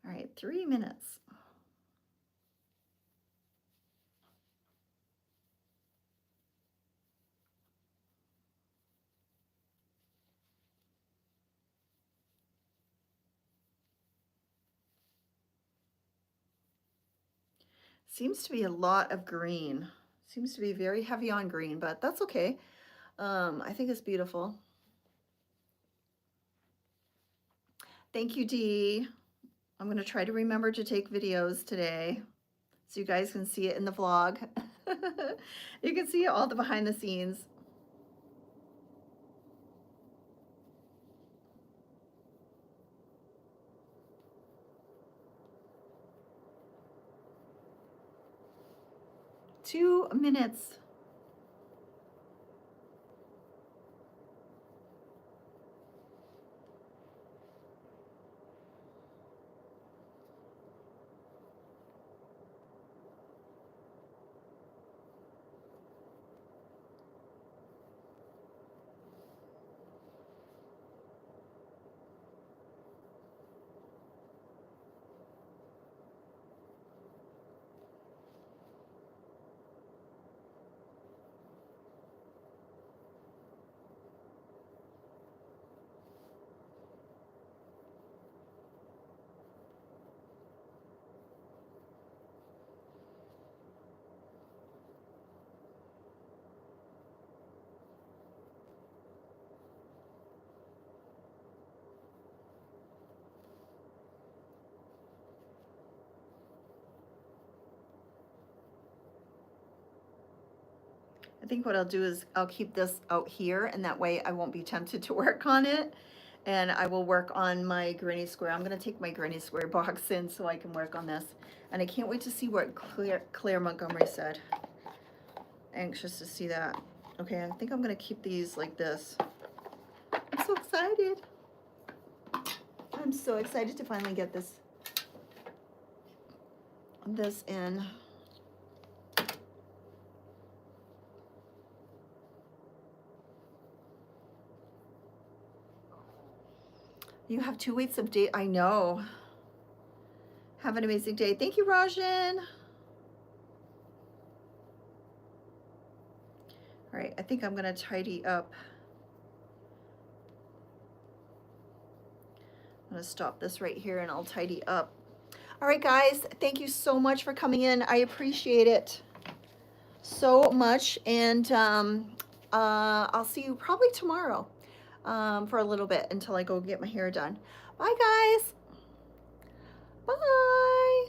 All right, 3 minutes. Seems to be a lot of green. Seems to be very heavy on green, but that's okay. I think it's beautiful. Thank you, Dee. I'm going to try to remember to take videos today so you guys can see it in the vlog. You can see all the behind the scenes. Two minutes. I think what I'll do is I'll keep this out here, and that way I won't be tempted to work on it. And I will work on my granny square. I'm going to take my granny square box in so I can work on this. And I can't wait to see what Claire Montgomery said. Anxious to see that. Okay, I think I'm going to keep these like this. I'm so excited. I'm so excited to finally get this in. You have 2 weeks of date. I know. Have an amazing day. Thank you, Rajan. All right, I think I'm going to tidy up. I'm going to stop this right here and I'll tidy up. All right, guys, thank you so much for coming in. I appreciate it so much. And I'll see you probably tomorrow for a little bit until I go get my hair done. Bye, guys. Bye.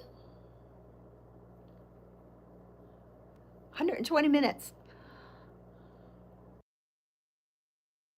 120 minutes.